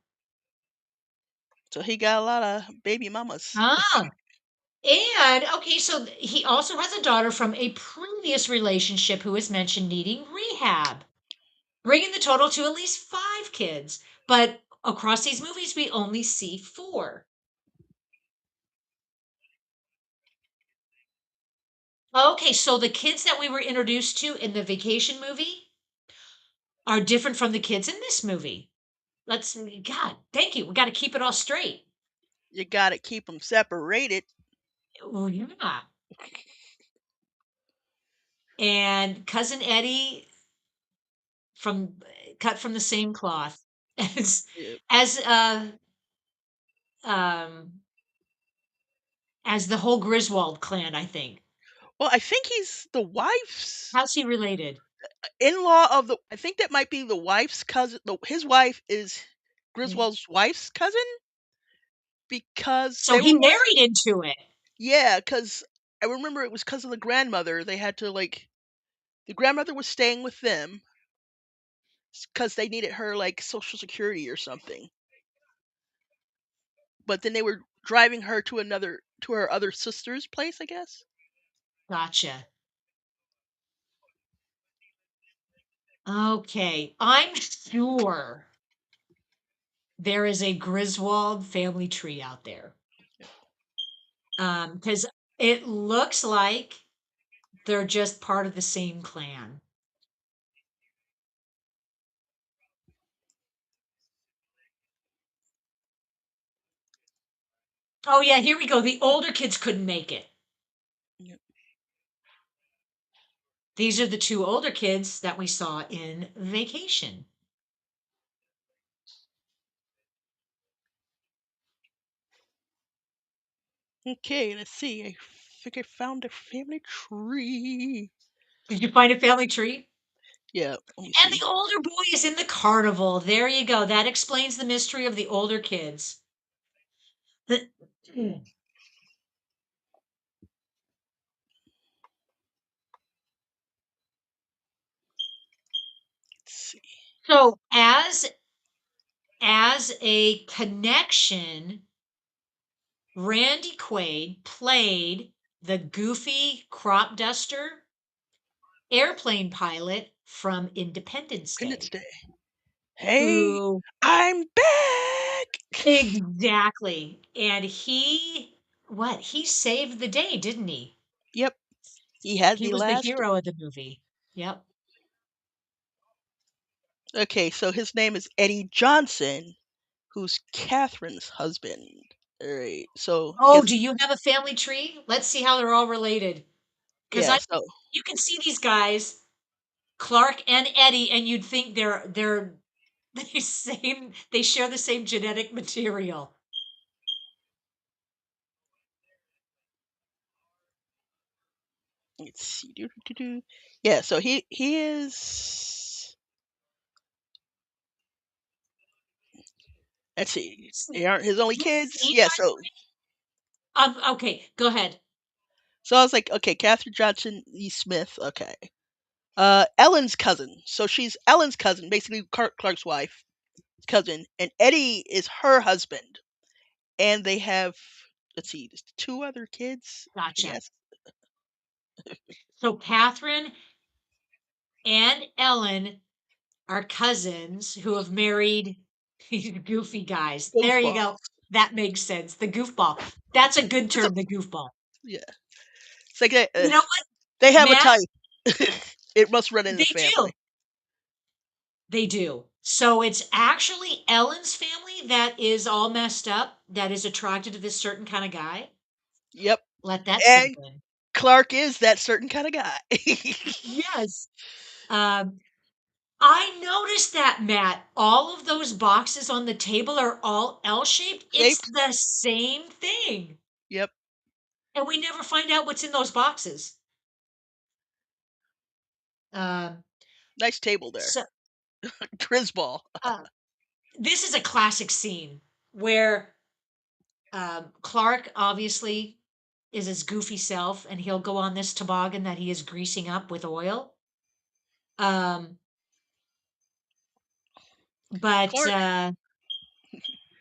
So he got a lot of baby mamas. Ah, and okay, so he also has a daughter from a previous relationship who is mentioned needing rehab, bringing the total to at least five kids. But across these movies, we only see four. Okay, so the kids that we were introduced to in the vacation movie are different from the kids in this movie. God, thank you. We got to keep it all straight. You gotta keep them separated. Oh, yeah. And cousin Eddie from cut from the same cloth as Yeah. as um as the whole Griswold clan, I think. Well, I think he's the wife's How's he related? in-law of the. I think that might be the wife's cousin. His wife is Yeah. Griswold's wife's cousin because So they he were one. married into it. Yeah, because I remember it was because of the grandmother. They had to like the grandmother was staying with them because they needed her like social security or something. But then they were driving her to her other sister's place, I guess. Gotcha. Okay. I'm sure there is a Griswold family tree out there. Because it looks like they're just part of the same clan. Oh yeah, here we go. The older kids couldn't make it. Yep. These are the two older kids that we saw in Vacation. Okay, let's see. I think I found a family tree. Did you find a family tree? Yeah, let me And see. the older boy is in the carnival. There you go. That explains the mystery of the older kids. Let's see. So as a connection, Randy Quaid played the goofy crop duster airplane pilot from Independence Independence Day, Day. Hey, who I'm back. exactly, and he saved the day, didn't he? Yep, he had He the was the last. hero of the movie. Yep. Okay, so his name is Eddie Johnson, who's Catherine's husband. All right, so Oh, guess do you have a family tree? Let's see how they're all related. Because yeah. I So you can see these guys, Clark and Eddie, and you'd think they're they share the same genetic material. let's see. Yeah, so he is. Let's see. They aren't his only This kids. scene, Yeah, by the so way, okay, go ahead. I was like, okay, Catherine Johnson Lee Smith. Okay, Ellen's cousin. So she's Ellen's cousin, basically Clark's wife, cousin, and Eddie is her husband, and they have let's see, just two other kids. I Gotcha. guess. So Catherine and Ellen are cousins who have married goofy guys. There you go. Goofballs. That makes sense. The goofball. That's a good It's a term, the goofball. yeah. It's like they, You know what, they have a Matt? type. It must run in the They do. family. They do. So it's actually Ellen's family that is all messed up, that is attracted to this certain kind of guy. Yep. Let that And sink in. Clark is that certain kind of guy. Yes. Um, I noticed that, Matt. All of those boxes on the table are all L-shaped. It's Shaped. the same thing. Yep. And we never find out what's in those boxes. Um, Nice table there. so Grisball. uh, this is a classic scene where Clark obviously is his goofy self, and he'll go on this toboggan that he is greasing up with oil. Um, but Clark.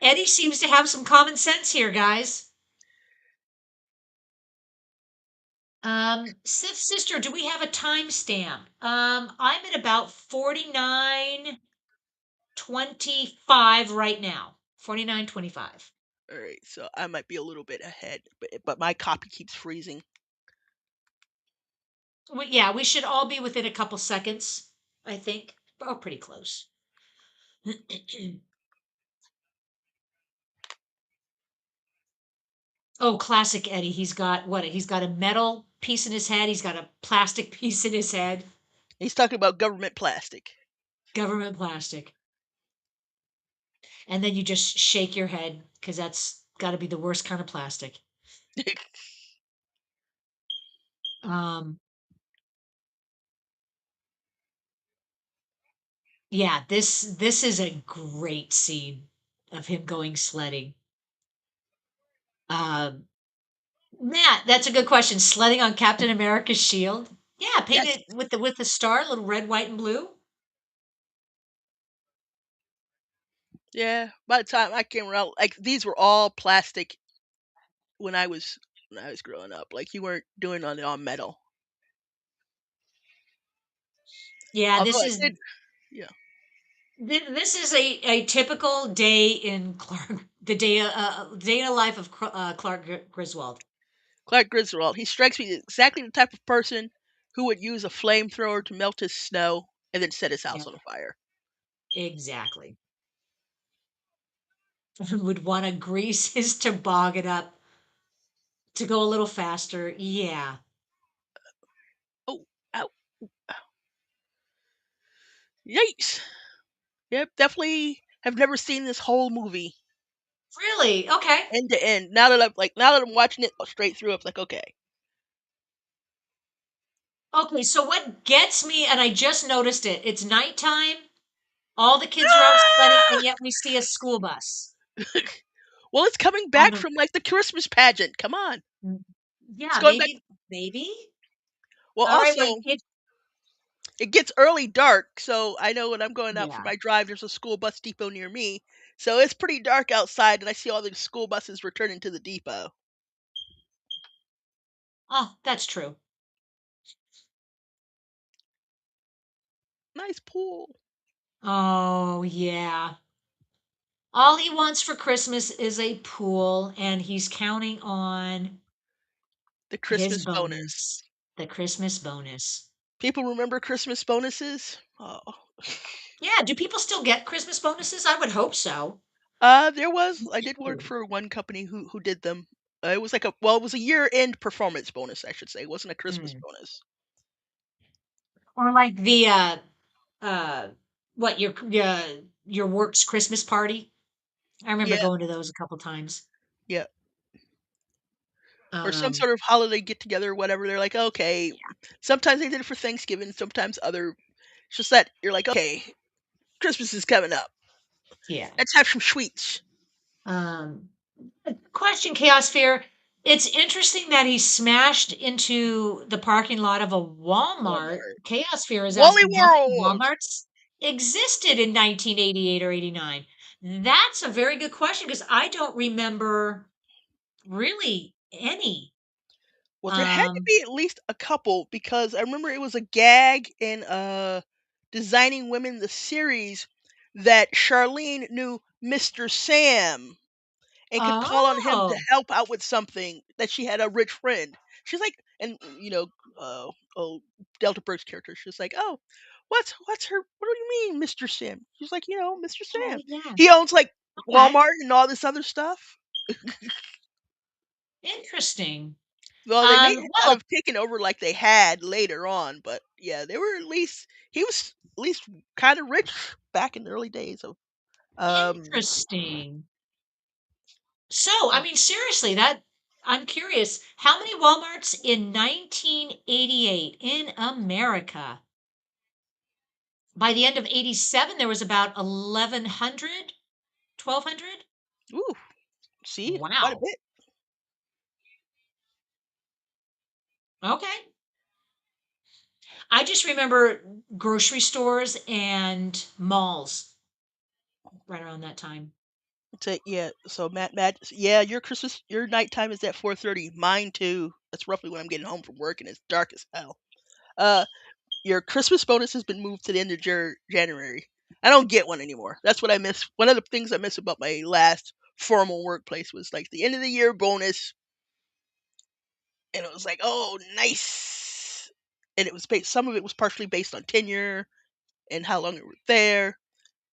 Eddie seems to have some common sense here, guys. Sister, do we have a timestamp? I'm at about 49:25 right now. 49:25. All right, so I might be a little bit ahead, but my copy keeps freezing. Yeah, we should all be within a couple seconds, I think. Oh, pretty close. Oh, classic Eddie. He's got what? He's got a metal piece in his head. He's got a plastic piece in his head. He's talking about government plastic. Government plastic. And then you just shake your head because that's got to be the worst kind of plastic. Um, yeah, this is a great scene of him going sledding. Um, Matt, that's a good question. Sledding on Captain America's shield. Yeah, Yes. painted with the star, little red, white, and blue. Yeah. By the time I came around, like these were all plastic when I was growing up. Like you weren't doing on it on metal. Yeah, Although this I is did, yeah. this is a typical day in Clark, the day in the life of Clark Griswold. Clark Griswold. He strikes me as exactly the type of person who would use a flamethrower to melt his snow and then set his house Yep, on fire. exactly. Would want to grease his toboggan up to go a little faster. Yeah. Oh, ow, yikes! Yep, definitely have never seen this whole movie Really? Okay. end to end. Now that I'm watching it straight through, I'm like, okay, Okay, so what gets me, and I just noticed it, it's nighttime, all the kids are out sledding, and ah! yet we see a school bus Well, it's coming on back the. from like the Christmas pageant. Come on, Mm, it's yeah, going back. maybe. Well, All right, when also kids. it gets early dark, so I know when I'm going out for Yeah. my drive, there's a school bus depot near me. So it's pretty dark outside, and I see all the school buses returning to the depot. Oh, that's true. Nice pool. Oh, yeah. All he wants for Christmas is a pool, and he's counting on The his Christmas bonus. bonus, the Christmas bonus. People remember Christmas bonuses? Oh. Yeah, do people still get Christmas bonuses? I would hope so. I did work for one company who did them. It was like it was a year-end performance bonus, I should say. It wasn't a Christmas Mm. bonus. Or like the uh what your work's Christmas party. I remember Yeah, going to those a couple times. yeah. Or some Um sort of holiday get together or whatever. They're like, okay. Sometimes they did it for Thanksgiving, sometimes other. It's just that you're like, okay, Christmas is coming up. yeah. Let's have some sweets. Um Question, Chaos Fear. It's interesting that he smashed into the parking lot of a Walmart. Walmart. Chaos Fear is Wally asking how many World! Walmarts existed in 1988 or 89. That's a very good question because I don't remember really any. Well, there had to Um, be at least a couple because I remember it was a gag in Designing Women the series that Charlene knew Mr. Sam and could call on him to oh, help out with something that she had a rich friend. She's like, and uh, oh, Delta Burke's character. She's like, oh, what's her? What do you mean, Mr. Sam? She's like, Mr. Sam. right, yeah. He owns like Okay. Walmart and all this other stuff. Interesting. Well, they may not Well, have taken over like they had later on, but yeah, they were at least he was at least kind of rich back in the early days of um interesting. So, I mean, seriously, that I'm curious, how many Walmarts in 1988 in America? By the end of 87, there was about 1,100, 1,200. ooh, see, quite a Wow. bit. Okay. I just remember grocery stores and malls right around that time. So yeah, so Matt, yeah, your nighttime is at 4:30. Mine too. That's roughly when I'm getting home from work, and it's dark as hell. Uh, your Christmas bonus has been moved to the end of January. I don't get one anymore. That's what I miss. One of the things I miss about my last formal workplace was like the end of the year bonus, and it was like, oh, nice. And it was based. Some of it was partially based on tenure and how long you were there.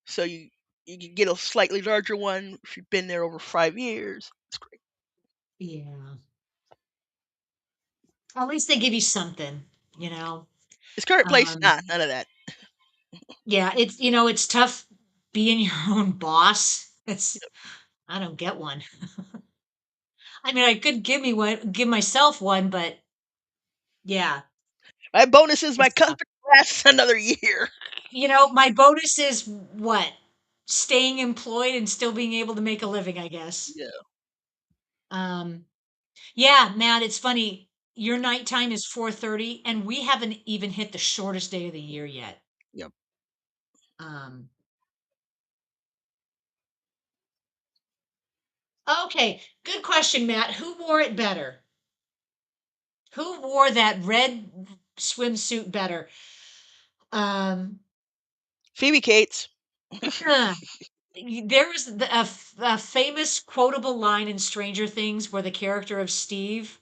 So you can get a slightly larger one if you've been there over 5 years. It's great. Yeah. At least they give you something, you know. His current place, Um, nah, none of that. yeah, it's tough being your own boss. I don't get one. I mean, I could give myself one, but yeah, My bonus is my it's tough. company lasts another year. My bonus is what? Staying employed and still being able to make a living, I guess. Yeah, Um, yeah, Matt, it's funny. Your nighttime is 4:30 and we haven't even hit the shortest day of the year yet. yep. Um, okay, good question, Matt. Who wore it better? Who wore that red swimsuit better? Um, Phoebe Cates. there was a famous quotable line in Stranger Things where the character of Steve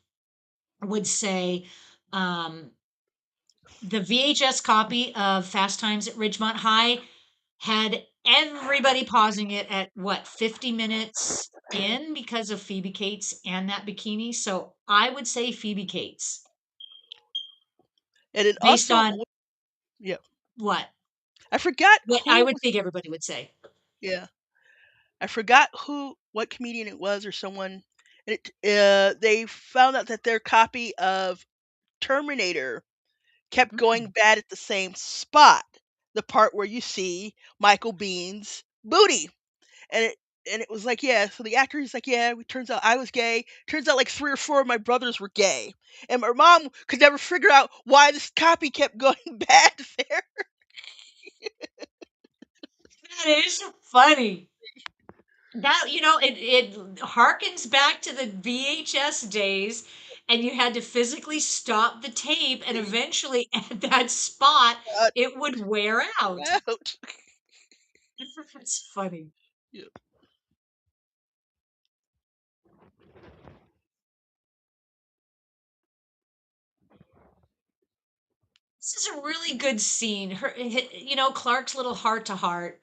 would say, um, the VHS copy of Fast Times at Ridgemont High had everybody pausing it at what, 50 minutes in because of Phoebe Cates and that bikini. So I would say Phoebe Cates And it based also, on yeah, what? I forgot What I who would was, think everybody would say. yeah, I forgot what comedian it was or someone. They found out that their copy of Terminator kept going Mm. bad at the same spot. The part where you see Michael Bean's booty. And it was like, yeah, so the actor he's like, yeah, it turns out I was gay. Turns out like 3 or 4 of my brothers were gay. And my mom could never figure out why this copy kept going bad there. That is funny. That, it harkens back to the VHS days, and you had to physically stop the tape, and eventually at that spot, Uh, it would wear out. out. That's funny. Yeah. This is a really good scene. Clark's little heart to heart,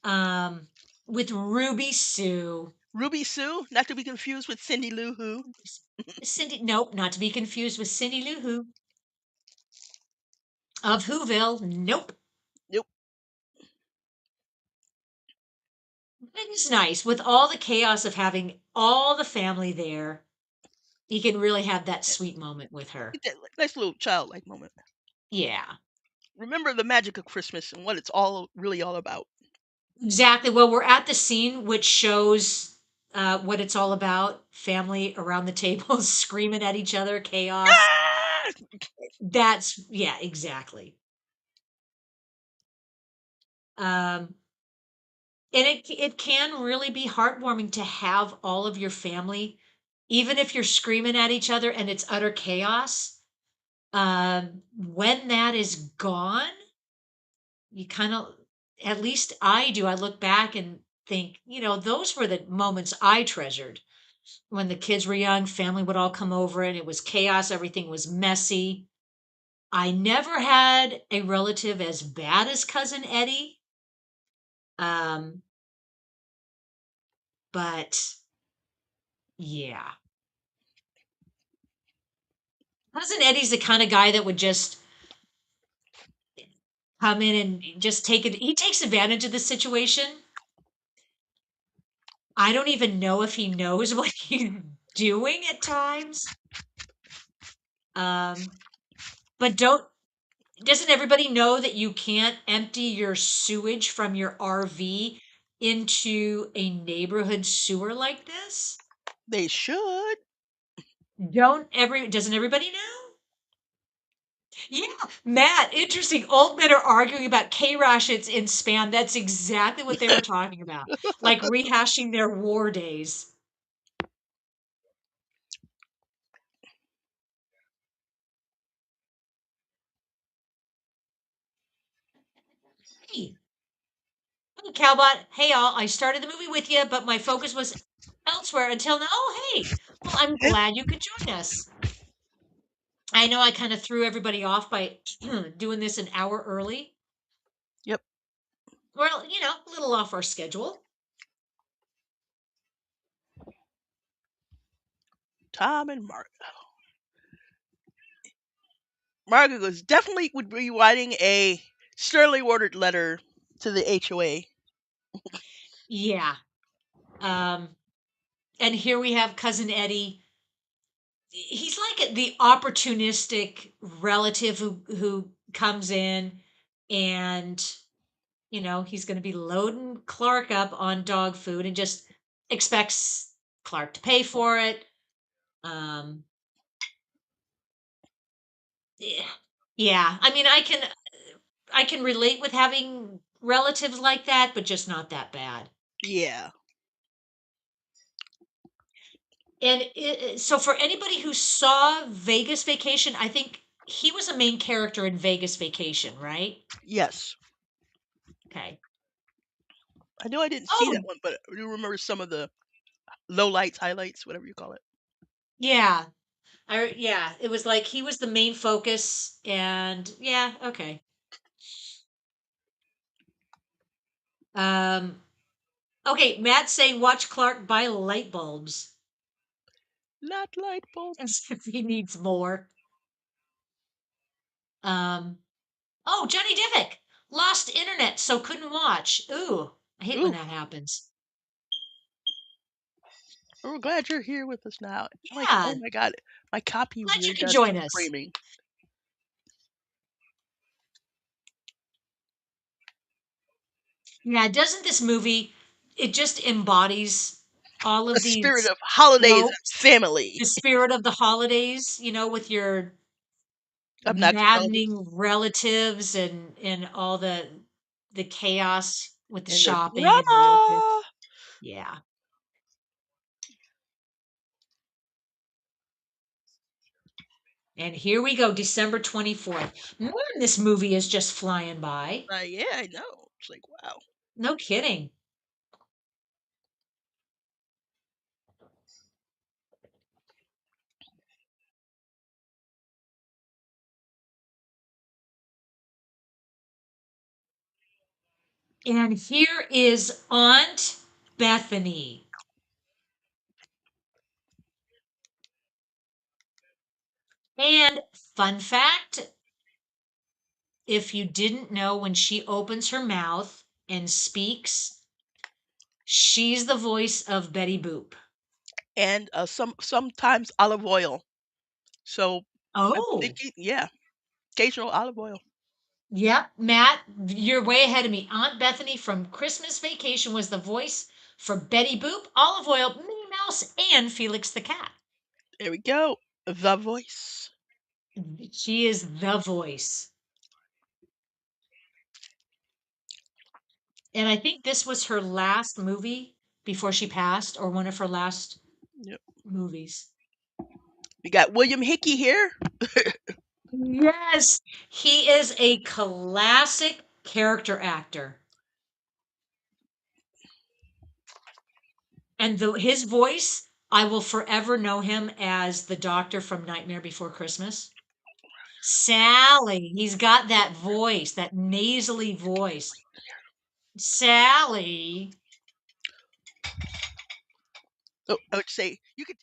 um, with Ruby Sue. Ruby Sue, not to be confused with Cindy Lou Who. Cindy, nope, not to be confused with Cindy Lou Who of Whoville. Nope. Nope. It is nice with all the chaos of having all the family there. You can really have that sweet moment with her. It's that nice little childlike moment. Yeah, Remember the magic of Christmas and what it's all really all about. exactly. Well, we're at the scene which shows what it's all about. Family around the table screaming at each other, chaos. Ah! Yeah, exactly. Um, and it can really be heartwarming to have all of your family even if you're screaming at each other and it's utter chaos, when that is gone, you kind of, at least I do, I look back and think, those were the moments I treasured when the kids were young, family would all come over and it was chaos, everything was messy. I never had a relative as bad as cousin Eddie. Um, but yeah, cousin Eddie's the kind of guy that would just come in and just take it. He takes advantage of the situation. I don't even know if he knows what he's doing at times. Um, but doesn't everybody know that you can't empty your sewage from your RV into a neighborhood sewer like this? They should. Doesn't everybody know? Yeah, Matt, interesting. Old men are arguing about K rations in Spam. That's exactly what they were talking about. Like rehashing their war days. Hey, hey, Cowbot. Hey, all. I started the movie with you, but my focus was elsewhere until now. Oh, hey. Well, I'm Yeah. glad you could join us. I know I kind of threw everybody off by doing this an hour early. Yep. Well, a little off our schedule. Tom and Mark. Margaret was definitely would be writing a sternly worded letter to the HOA. Yeah. Um, and here we have cousin Eddie. He's like the opportunistic relative who comes in and he's going to be loading Clark up on dog food and just expects Clark to pay for it. Um, yeah, yeah. I mean, I can relate with having relatives like that, but just not that bad. Yeah. And so for anybody who saw Vegas Vacation, I think he was a main character in Vegas Vacation, right? Yes. Okay. I know I didn't see that Oh, one, but I do remember some of the low lights, highlights, whatever you call it. yeah. Yeah, it was like he was the main focus and yeah, okay. Um okay, Matt's saying watch Clark buy light bulbs Not light as bulbs. if he needs more. Um oh, Johnny Divick lost internet so couldn't watch. Ooh, I hate when Ooh, that happens. we're glad you're here with us now. Like, oh Yeah, my God, my copy glad you really could does join keep us. framing. Yeah, doesn't this movie, it just embodies all The of spirit these of holidays and tropes, family. the spirit of the holidays, with your Obnoxious relatives maddening relatives and all the chaos with the and their shopping and relatives. drama. Yeah. And here we go, December 24th. Man, this movie is just flying by. Yeah, I know. It's like, wow. No kidding. And here is Aunt Bethany. And fun fact, if you didn't know, when she opens her mouth and speaks, she's the voice of Betty Boop. And sometimes olive oil. So I'm Oh, thinking, yeah, occasional olive oil. yep, Matt, you're way ahead of me. Aunt Bethany from Christmas Vacation was the voice for Betty Boop, Olive Oil, Minnie Mouse, and Felix the Cat. There we go. The voice. She is the voice. And I think this was her last movie before she passed, or one of her last Yep. movies. We got William Hickey here. Yes, he is a classic character actor. And his voice, I will forever know him as the doctor from Nightmare Before Christmas. Sally. He's got that voice, that nasally voice. Sally. Oh, I would say you could.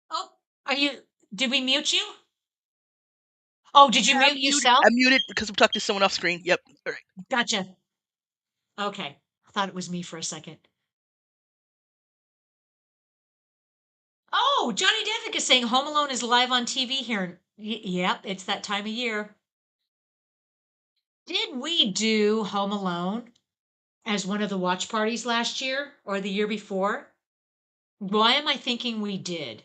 Oh, are you, did we mute you? Oh, did you Yeah, mute yourself? I'm muted because I'm talking to someone off screen. Yep. All right. Gotcha. Okay. I thought it was me for a second. Oh, Johnny Devick is saying Home Alone is live on TV here. Yep, it's that time of year. Did we do Home Alone as one of the watch parties last year or the year before? Why am I thinking we did?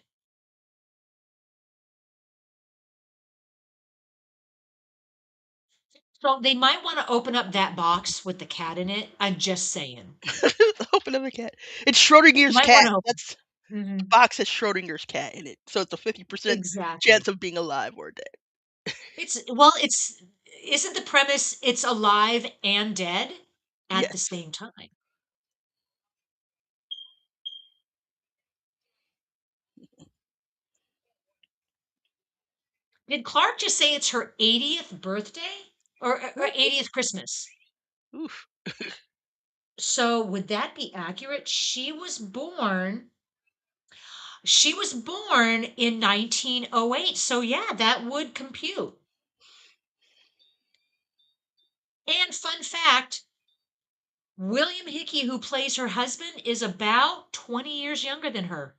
So they might want to open up that box with the cat in it. I'm just saying. Open up a cat. It's You Schrodinger's might want cat. to open. That's Hmm. the box has Schrodinger's cat in it, so it's a 50% chance Exactly. of being alive or dead. It's isn't the premise it's alive and dead at the Yes. same time? Did Clark just say it's her 80th birthday or What? 80th Christmas? Oof. So would that be accurate? She was born in 1908. So yeah, that would compute. And fun fact, William Hickey, who plays her husband, is about 20 years younger than her.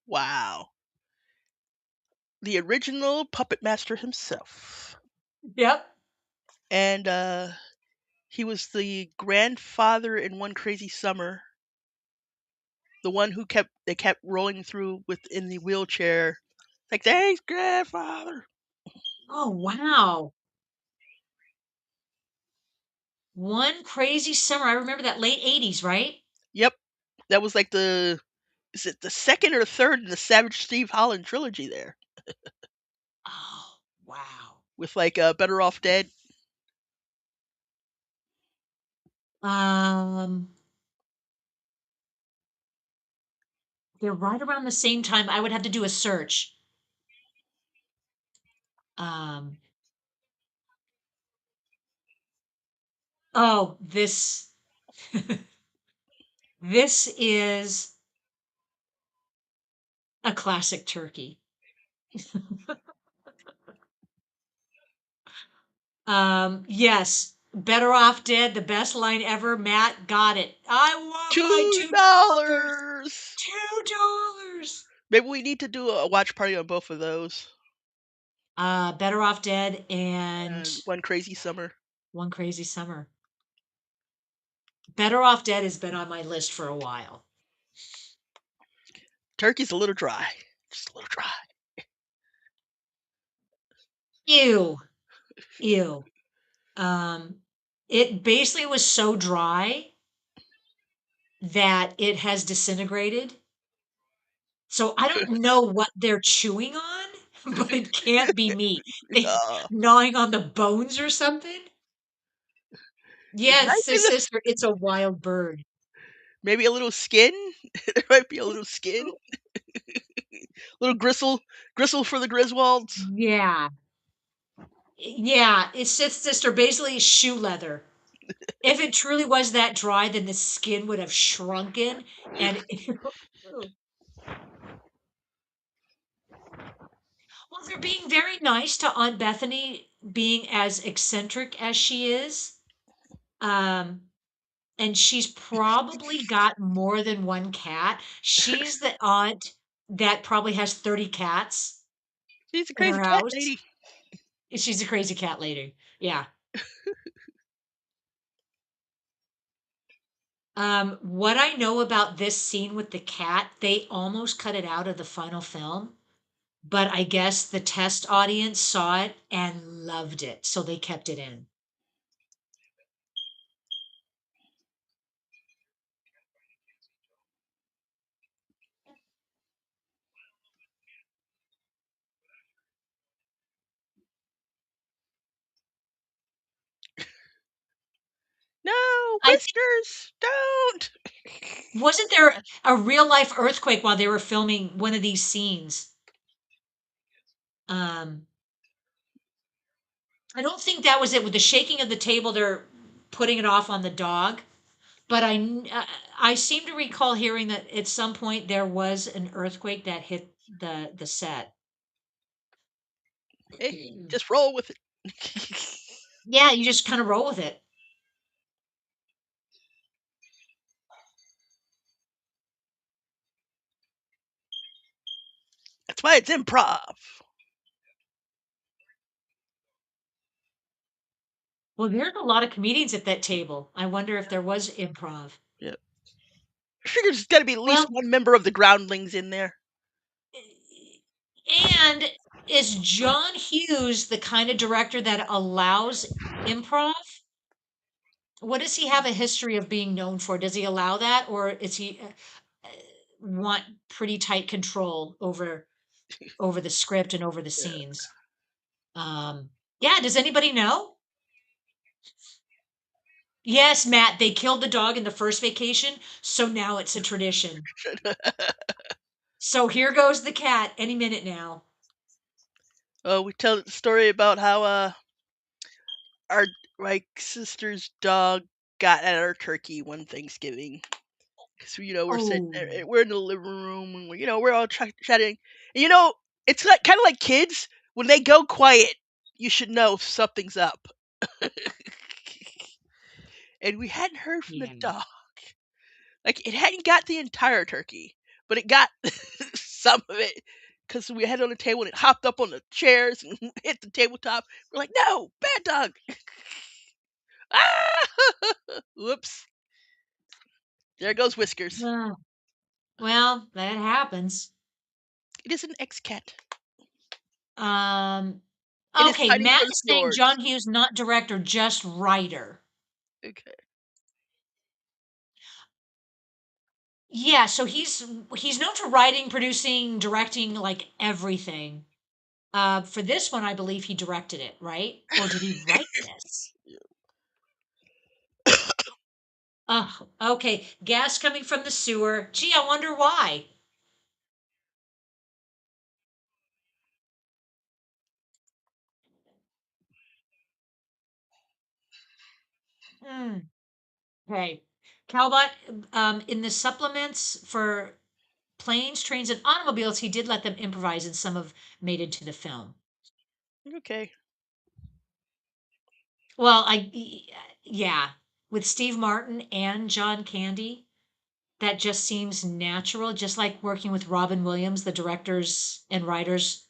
Wow. The original puppet master himself. Yep. And he was the grandfather in One Crazy Summer, the one who kept rolling through within the wheelchair. Like, thanks, grandfather. Oh, wow. One crazy summer. I remember that late 80s, right? Yep. That was like the is it the second or third in the Savage Steve Holland trilogy there? Oh, wow. With like Better Off Dead. Um, they're right around the same time. I would have to do a search. Um, oh, this is a classic turkey. Yes, Better Off Dead, the best line ever. Matt got it. I want my Two $2. dollars. $2. Maybe we need to do a watch party on both of those. Better Off Dead and And One Crazy Summer. One Crazy Summer. Better Off Dead has been on my list for a while. Turkey's a little dry. Just a little dry. Ew, ew. Um, it basically was so dry that it has disintegrated. So I don't know what they're chewing on, but it can't be meat. They Uh, gnawing on the bones or something? it Yes, might be sister, it's a wild bird. maybe a little skin. There might be a little skin. Little gristle for the Griswolds. Yeah. Yeah, it's sister basically shoe leather. If it truly was that dry, then the skin would have shrunken and well, they're being very nice to Aunt Bethany being as eccentric as she is. Um, and she's probably got more than one cat. She's the aunt that probably has 30 cats She's a in her crazy cat house. lady. She's a crazy cat lady. Yeah. What I know about this scene with the cat, they almost cut it out of the final film but I guess the test audience saw it and loved it, so they kept it in. No, I think Whiskers, don't. wasn't there a real life earthquake while they were filming one of these scenes? Um, I don't think that was it. With the shaking of the table, they're putting it off on the dog. But I seem to recall hearing that at some point there was an earthquake that hit the set. Hey, just roll with it. Yeah, you just kind of roll with it. That's why it's improv. Well, there's a lot of comedians at that table. I wonder if there was improv. Yeah. I figure there's got to be at least Well, one member of the Groundlings in there. and is John Hughes the kind of director that allows improv? What does he have a history of being known for? Does he allow that, or is he want pretty tight control over the script and over the Yeah. scenes? Um, yeah, does anybody know? Yes, Matt, they killed the dog in the first vacation, so now it's a tradition. So here goes the cat any minute now. Oh, we tell the story about how our my sister's dog got at our turkey one Thanksgiving. Because we're sitting Oh, there, we're in the living room, and we're all chatting. And it's like kind of like kids when they go quiet. You should know something's up. And we hadn't heard from the yeah. dog. Like it hadn't got the entire turkey, but it got some of it because we had it on the table and it hopped up on the chairs and hit the tabletop. We're like, no, bad dog. Ah! Whoops. There goes Whiskers. Uh, well, that happens. It is an ex cat. Um, It is okay, hiding Matt from is saying yours. John Hughes, not director, just writer. Okay. Yeah, so he's known for writing, producing, directing, like everything. For this one, I believe he directed it, right? Or did he write this? Oh, okay. Gas coming from the sewer. Gee, I wonder why. Hmm. Okay. Calbot, in the supplements for planes, trains, and automobiles, he did let them improvise, and some have made it to the film. Okay. Well, yeah, with Steve Martin and John Candy, that just seems natural, just like working with Robin Williams, the directors and writers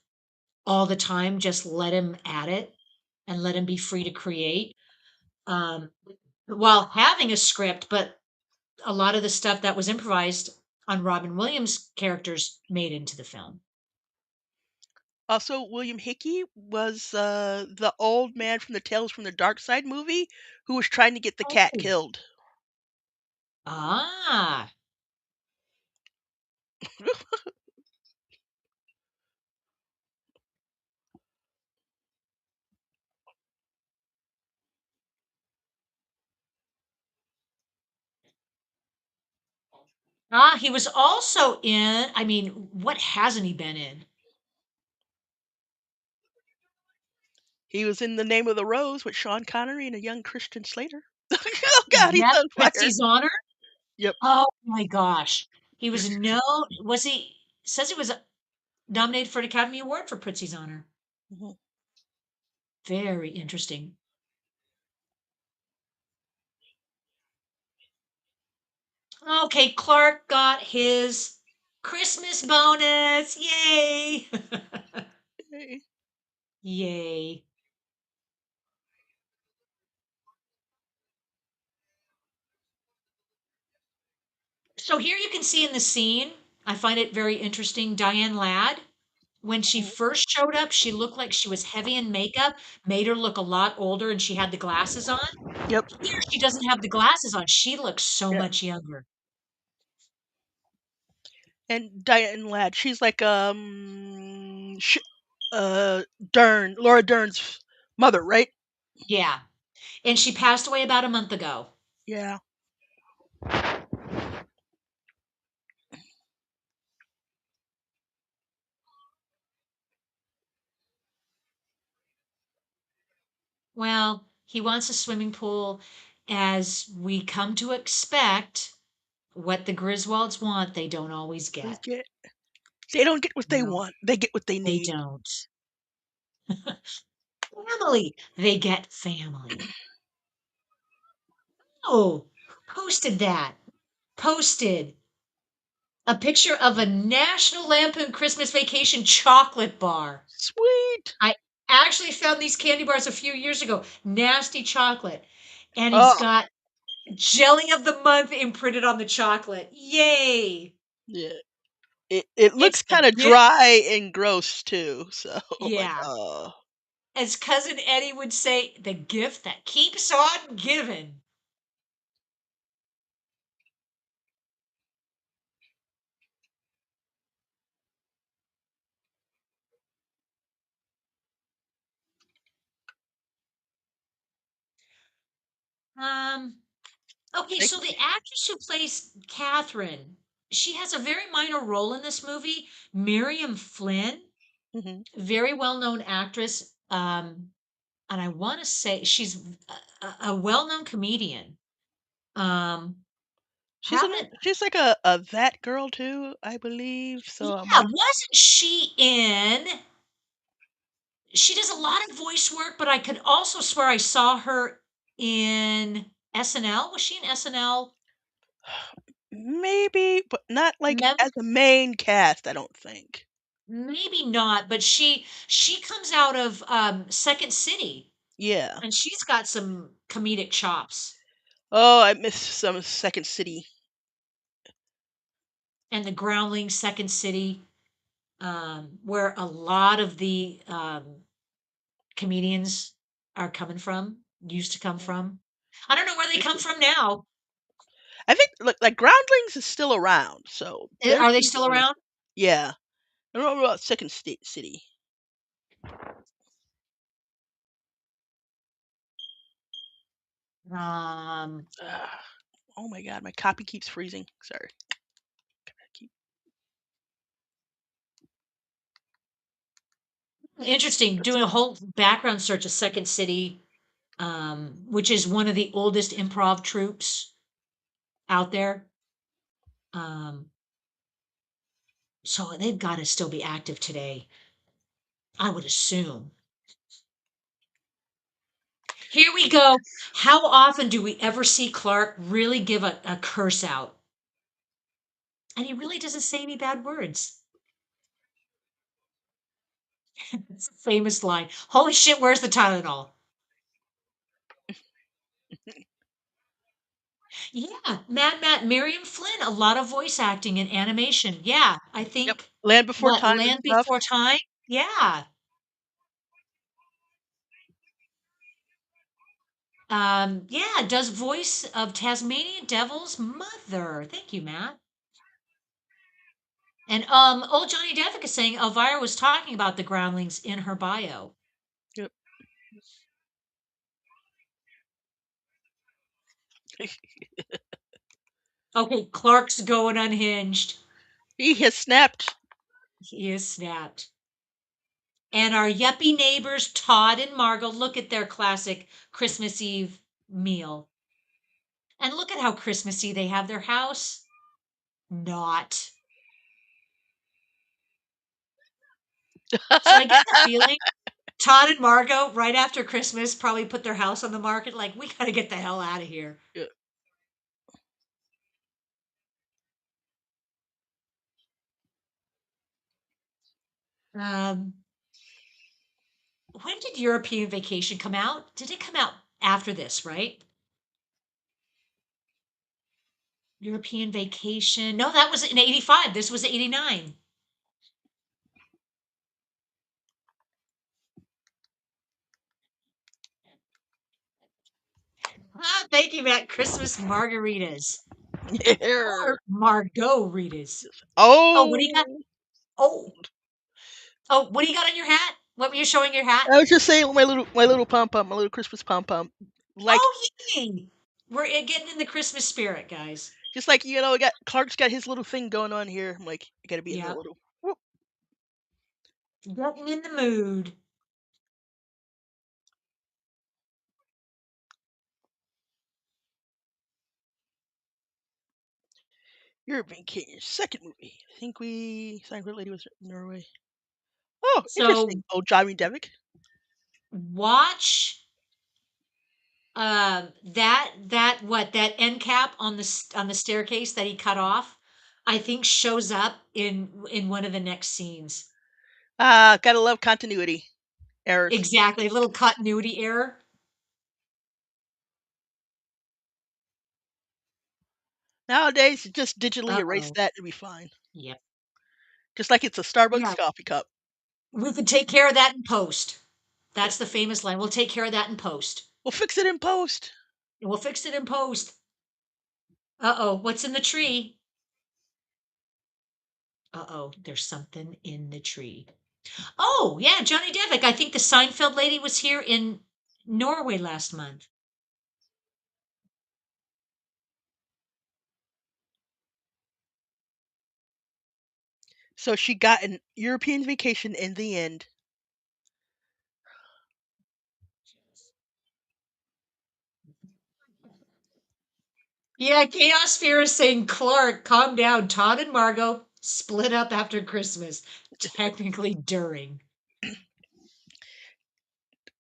all the time, just let him at it and let him be free to create. Um, while having a script, but a lot of the stuff that was improvised on Robin Williams' characters made into the film. Also, William Hickey was the old man from the Tales from the Dark Side movie who was trying to get the cat Oh. killed. Ah, he was also in, I mean, what hasn't he been in? He was in The Name of the Rose with Sean Connery and a young Christian Slater. Oh God, he's Yes, on fire. Pritzi's Honor. Yep. Oh my gosh. He was no, was he, says he was nominated for an Academy Award for Pritzi's Honor. Mhm. Very interesting. Okay, Clark got his Christmas bonus. Yay! Hey. Yay. So here you can see in the scene, I find it very interesting. Diane Ladd when she Mhm. first showed up, she looked like she was heavy in makeup, made her look a lot older, and she had the glasses on. Yep. Here, she doesn't have the glasses on. She looks so Yeah. much younger. And Diane Ladd, she's like Laura Dern's mother, right? Yeah. And she passed away about a month ago. Yeah. Well, he wants a swimming pool, as we come to expect. What the Griswolds want, they don't always We get. get they don't get what they No, want. They get what they they need. don't. Family. They get family. Oh, who posted that? Posted a picture of a National Lampoon Christmas Vacation chocolate bar. Sweet. I actually found these candy bars a few years ago. Nasty chocolate. And he's Oh, got Jelly of the Month imprinted on the chocolate. Yay! yeah. It looks It's the kind of gift. dry and gross too. So like, Yeah. oh, As cousin Eddie would say, the gift that keeps on giving. Um, okay, like, so the actress who plays Catherine, she has a very minor role in this movie. Miriam Flynn, hmm very well-known actress. And I want to say she's a well-known comedian. Um, haven't she's like a that girl too, I believe. So I'm Yeah, like, wasn't she in? She does a lot of voice work, but I could also swear I saw her in SNL. Was she in SNL? maybe, but not like Mem as a main cast. I don't think. Maybe not, but she comes out of Second City, Yeah. and she's got some comedic chops. Oh, I missed some Second City. And the Groundlings, Second City, where a lot of the comedians are coming from, used to come Mm, from. I don't know where they come maybe. from now. I think like Groundlings is still around, so they're Are they still still doing it. around? Yeah. I don't know about Second State City. Um, Ah, oh my god, my copy keeps freezing. Sorry. Keep Interesting. this. Doing a whole background search of Second City, which is one of the oldest improv troupes out there. Um, so they've got to still be active today, I would assume. Here we go. How often do we ever see Clark really give a curse out? And he really doesn't say any bad words. It's a famous line. Holy shit, where's the Tylenol? Yeah, Mad Matt, Miriam Flynn, a lot of voice acting and animation. Yeah, I Yep. think Land Before what, Time and Land stuff. Before Time? Yeah. Yeah, does voice of Tasmanian Devil's mother. Thank you, Matt. And old Johnny Devick is saying Elvira was talking about the groundlings in her bio. Yep. Okay, Clark's going unhinged. He has snapped. He is snapped. And our yuppie neighbors, Todd and Margot, look at their classic Christmas Eve meal. And look at how Christmassy they have their house. Not. So I get the feeling Todd and Margot, right after Christmas, probably put their house on the market. Like, we got to get the hell out of here. Yep. Um, when did European Vacation come out? Did it come out after this, right? European Vacation. No, that was in 85. This was 89. Thank you, Matt. Christmas margaritas Yeah. or Margaritas. Oh, what do you got? Oh, Oh, oh, what do you got on your hat? What were you showing your hat? I was just saying my little pom pom, my little Christmas pom pom, like Oh, yay! We're getting in the Christmas spirit, guys. just like got Clark's got his little thing going on here. I'm like, I gotta be in the Yep, little. Whoop. getting in the mood. European King, second movie. I think we Silent Lady was in Norway. Oh, interesting. So Oh, Johnny Devick. watch that end cap on on the staircase that he cut off. I think shows up in one of the next scenes. Ah, gotta love continuity errors. Exactly, a little continuity error. Nowadays, you just digitally erase Uh-oh. that and be fine. Yep. Just like it's a Starbucks Yeah. coffee cup. We could take care of that in post. Yeah. That's the famous line. We'll take care of that in post. We'll fix it in post. We'll fix it in post. Uh-oh, what's in the tree? Uh-oh, there's something in the tree. Oh, yeah, Johnny Devick. I think the Seinfeld lady was here in Norway last month. So she got an European vacation in the end. Yeah, Chaos Fear is saying, Clark, calm down. Todd and Margot split up after Christmas. Technically during.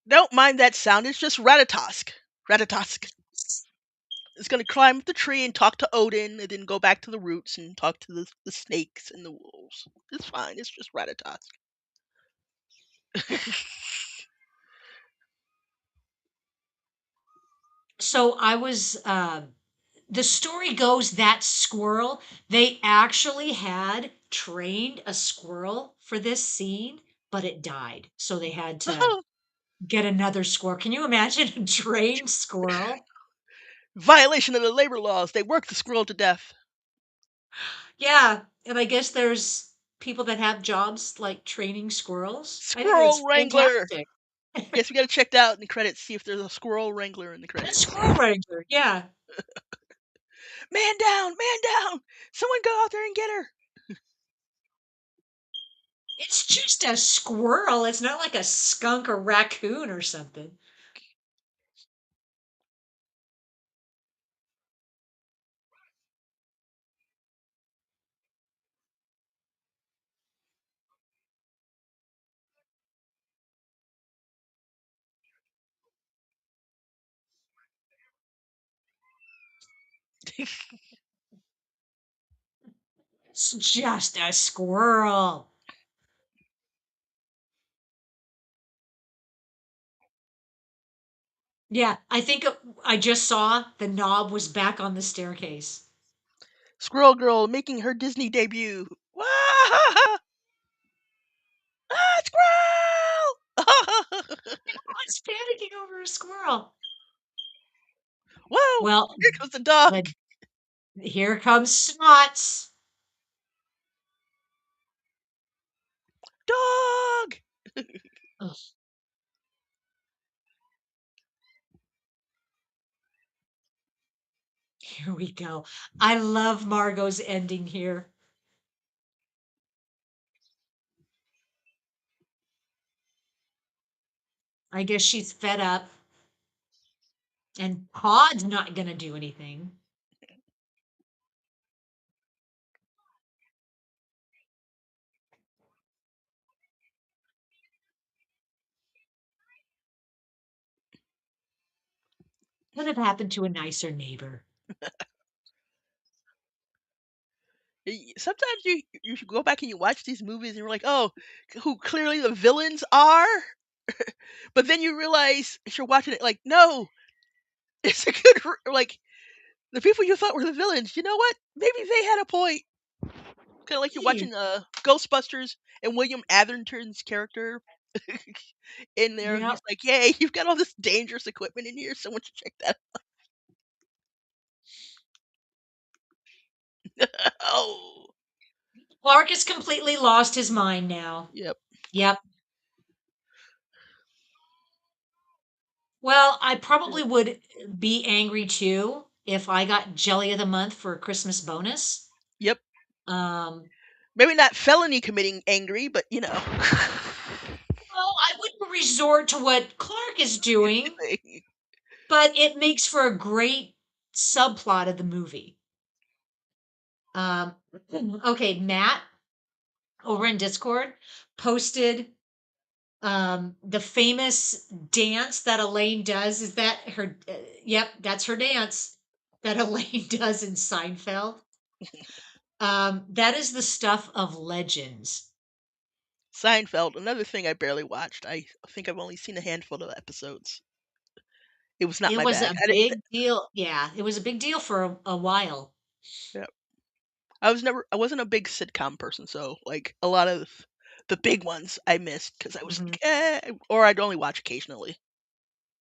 Don't mind that sound. It's just Ratatosk. Ratatosk. It's gonna climb up the tree and talk to Odin, and then go back to the roots and talk to the snakes and the wolves. It's fine. It's just Ratatosk. So the story goes that squirrel, they actually had trained a squirrel for this scene, but it died. So they had to get another squirrel. Can you imagine a trained squirrel? Violation of the labor laws. They work the squirrel to death. Yeah, and I guess there's people that have jobs like training squirrels. I think Squirrel that's wrangler. fantastic. Yes, we gotta check that out in the credits. See if there's a squirrel wrangler in the A credits. squirrel ranger, yeah. Man down! Man down! Someone go out there and get her. It's just a squirrel. It's not like a skunk or raccoon or something. It's just a squirrel. Yeah, I think I just saw the knob was back on the staircase. Squirrel girl making her Disney debut. Wah! Ah, squirrel! Everyone's panicking over a squirrel. Whoa! Well, Here comes the dog. the, here comes Snots. Dog! Ugh, here we go. I love Margot's ending here. I guess she's fed up, and Pod's not going to do anything. Could have happened to a nicer neighbor. Sometimes you should go back and you watch these movies and you're like, oh, who clearly the villains are? But then you realize as you're watching it, like, no, it's a good, like, the people you thought were the villains, you know what? Maybe they had a point. Kind of like you're Hey, watching Ghostbusters and William Atherton's character in there. yeah, He's like, "Yay, you've got all this dangerous equipment in here. Someone should check that." Oh, Clark has completely lost his mind now. yep, Yep. Well, I yep. probably would be angry too if I got Jelly of the Month for a Christmas bonus. Yep. Um, Maybe not felony committing angry, but you know. well, I wouldn't resort to what Clark is doing, but it makes for a great subplot of the movie. Um, okay, Matt over in Discord posted the famous dance that Elaine does. Is that her? Yep, that's her dance that Elaine does in Seinfeld. That is the stuff of legends. Seinfeld, another thing I barely watched. I think I've only seen a handful of episodes. It was not It my was bag. a I didn't. big deal. Yeah, it was a big deal for a while. Yeah. I wasn't a big sitcom person, so like a lot of the big ones I missed because I was Mhm. like, or I'd only watch occasionally.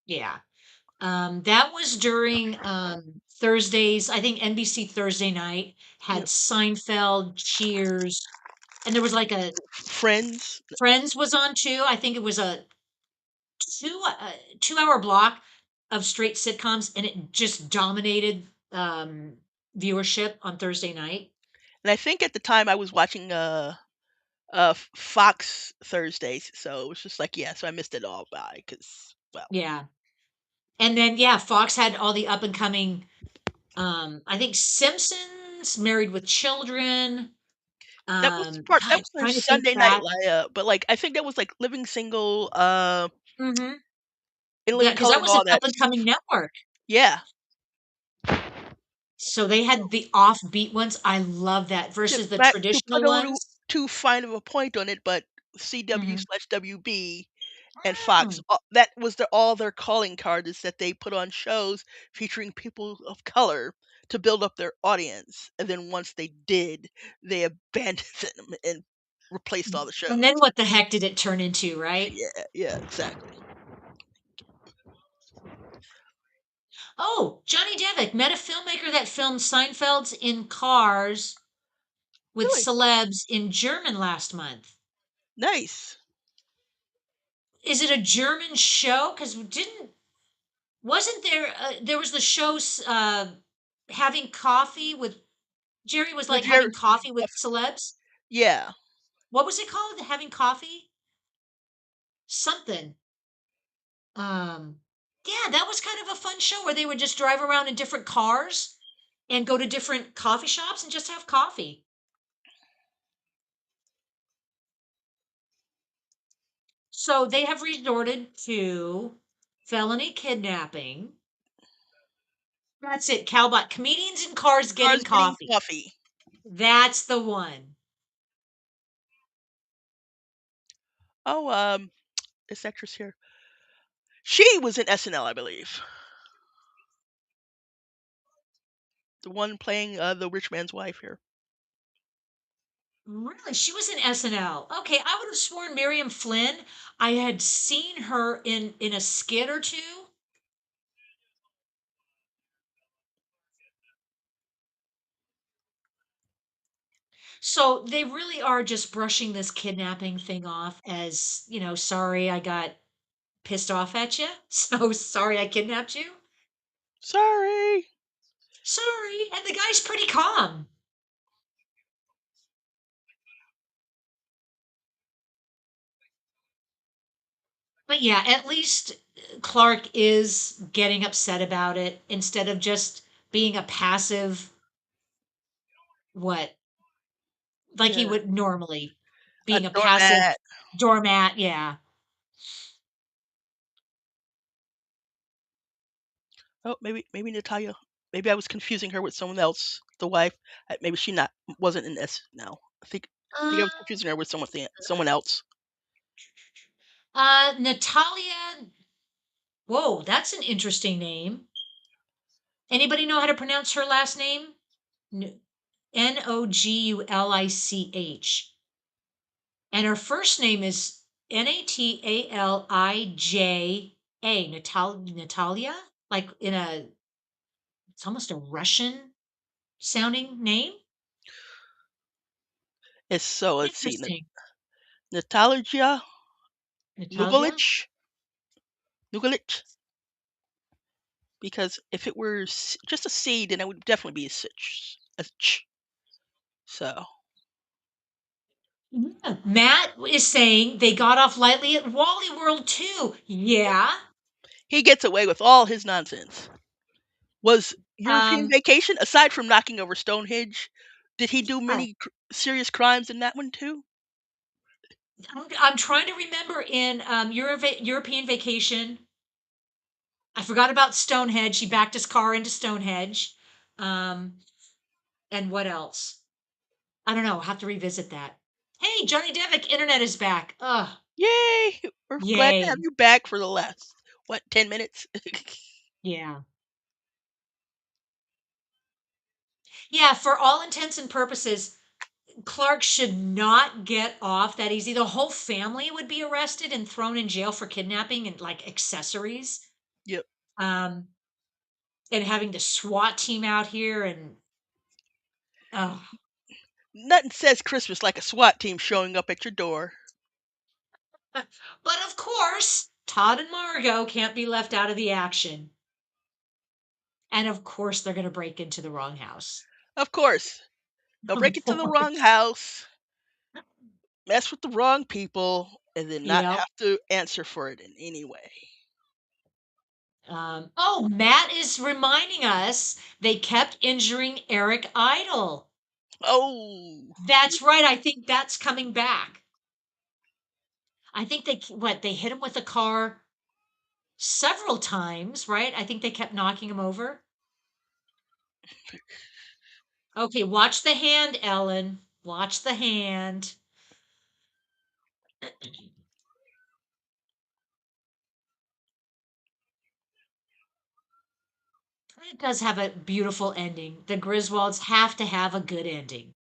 Yeah. That was during Thursdays. I think NBC Thursday night had Yep. Seinfeld, Cheers, and there was like a Friends. Friends was on too. I think it was a 2 hour block of straight sitcoms, and it just dominated viewership on Thursday night. And I think at the time I was watching Fox Thursdays, so it was just like yeah, so I missed it all by because well, Yeah. And then yeah, Fox had all the up and coming I think Simpsons, Married with Children. that God, was their trying to think Sunday night back. lineup, but like I think that was like Living Single, Mhm. In Yeah, Living because Color that and was an all up that. and coming network. Yeah. So they had the offbeat ones. I love that To versus the back to traditional put a little ones. too fine of a point on it, but Mhm. CW/WB and Fox, Mm. that was all their calling card is that they put on shows featuring people of color to build up their audience, and then once they did, they abandoned them and replaced all the And shows. then what the heck did it turn into, right? Yeah, yeah, exactly. Oh, Johnny Devick met a filmmaker that filmed Seinfeld's in cars with Really celebs in German last month. nice. Is it a German show? Because didn't wasn't there there was the show having coffee with Jerry was With like your having coffee with celebs. yeah, What was it called? Having coffee? Something. Um, yeah, that was kind of a fun show where they would just drive around in different cars and go to different coffee shops and just have coffee. So they have resorted to felony kidnapping. That's it, Calbot. Comedians in cars getting cars getting coffee. coffee. That's the one. Oh, this actress here. She was in SNL, I believe. The one playing the rich man's wife here. Really? She was in SNL. Okay, I would have sworn Miriam Flynn. I had seen her in a skit or two. So they really are just brushing this kidnapping thing off as, sorry I got pissed off at you. So sorry I kidnapped you. Sorry. Sorry. And the guy's pretty calm. But yeah, at least Clark is getting upset about it instead of just being a passive, what, like he Yeah, would normally, a being a passive doormat. doormat. Yeah. Oh, maybe Natalia. Maybe I was confusing her with someone else. The wife. Maybe she not wasn't in S now. I think I Uh, was confusing her with someone else. Natalia. Whoa, that's an interesting name. Anybody know how to pronounce her last name? Nogulich. And her first name is Natalija. Natalia? Like it's almost a Russian sounding name. It's so let's see, Interesting. Natalia Natalia? Nugolic, Nugolic, because if it were just a C, then it would definitely be a sitch, a ch. So Yeah. Matt is saying they got off lightly at Wally World too. Yeah. he gets away with all his nonsense. Was European Um, Vacation, aside from knocking over Stonehenge, did he do yeah. many serious crimes in that one too? I'm trying to remember in European Vacation. I forgot about Stonehenge. He backed his car into Stonehenge. Um, and what else? I don't know. I'll have to revisit that. Hey, Johnny Devick, internet is back. Ugh, Yay! We're glad to have yay. you back for the last, what, 10 minutes? Yeah. Yeah, for all intents and purposes, Clark should not get off that easy. The whole family would be arrested and thrown in jail for kidnapping and like accessories. Yep. Um, and having the SWAT team out here and oh, Nothing says Christmas like a SWAT team showing up at your door. but of course, Todd and Margot can't be left out of the action. And of course, they're going to break into the wrong house. Of course. They'll break Of into the wrong course. house, mess with the wrong people, and then not Yep. have to answer for it in any way. Oh, Matt is reminding us they kept injuring Eric Idle. Oh, That's right. I think that's coming back. I think they hit him with a car several times, right? I think they kept knocking him over. Okay, watch the hand, Ellen. Watch the hand. It does have a beautiful ending. The Griswolds have to have a good ending.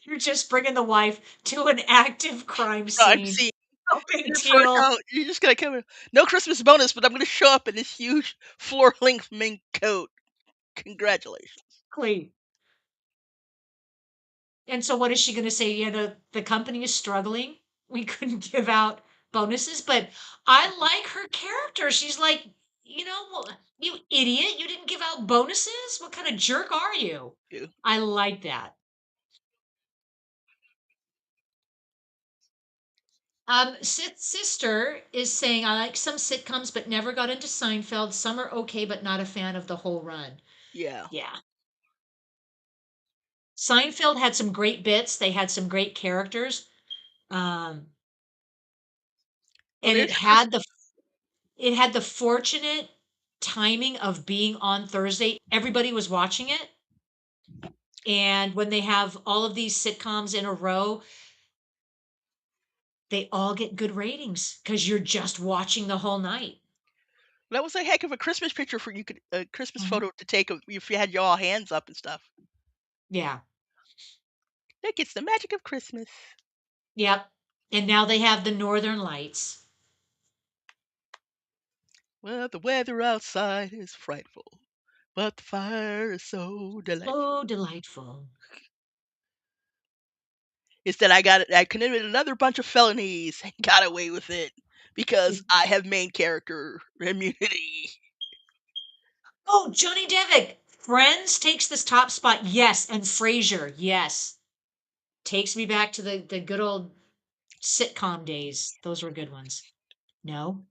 You're just bringing the wife to an active crime crime scene. scene. No big You're for deal. no, you're just gonna come in. No Christmas bonus, but I'm gonna show up in this huge floor-length mink coat. Congratulations. Exactly. And so what is she going to say? Yeah, the company is struggling. We couldn't give out bonuses, but I like her character. She's like, well, you idiot, you didn't give out bonuses? What kind of jerk are you? You. I like that. Sister is saying, I like some sitcoms, but never got into Seinfeld. Some are okay, but not a fan of the whole run. Yeah. Yeah. Seinfeld had some great bits. They had some great characters. Um, Well, and there's your Christmas. it had the fortunate timing of being on Thursday. Everybody was watching it. And when they have all of these sitcoms in a row, they all get good ratings because you're just watching the whole night. That was a heck of a Christmas picture for you could a Christmas Mhm. photo to take of if you had your all hands up and stuff. Yeah. That gets the magic of Christmas. Yep. And now they have the Northern Lights. Well, the weather outside is frightful, but the fire is so delightful. So delightful. Instead, I committed another bunch of felonies and got away with it because I have main character immunity. Oh, Johnny Devick. Friends takes this top spot. Yes. And Frasier. Yes. Takes me back to the good old sitcom days. Those were good ones. No?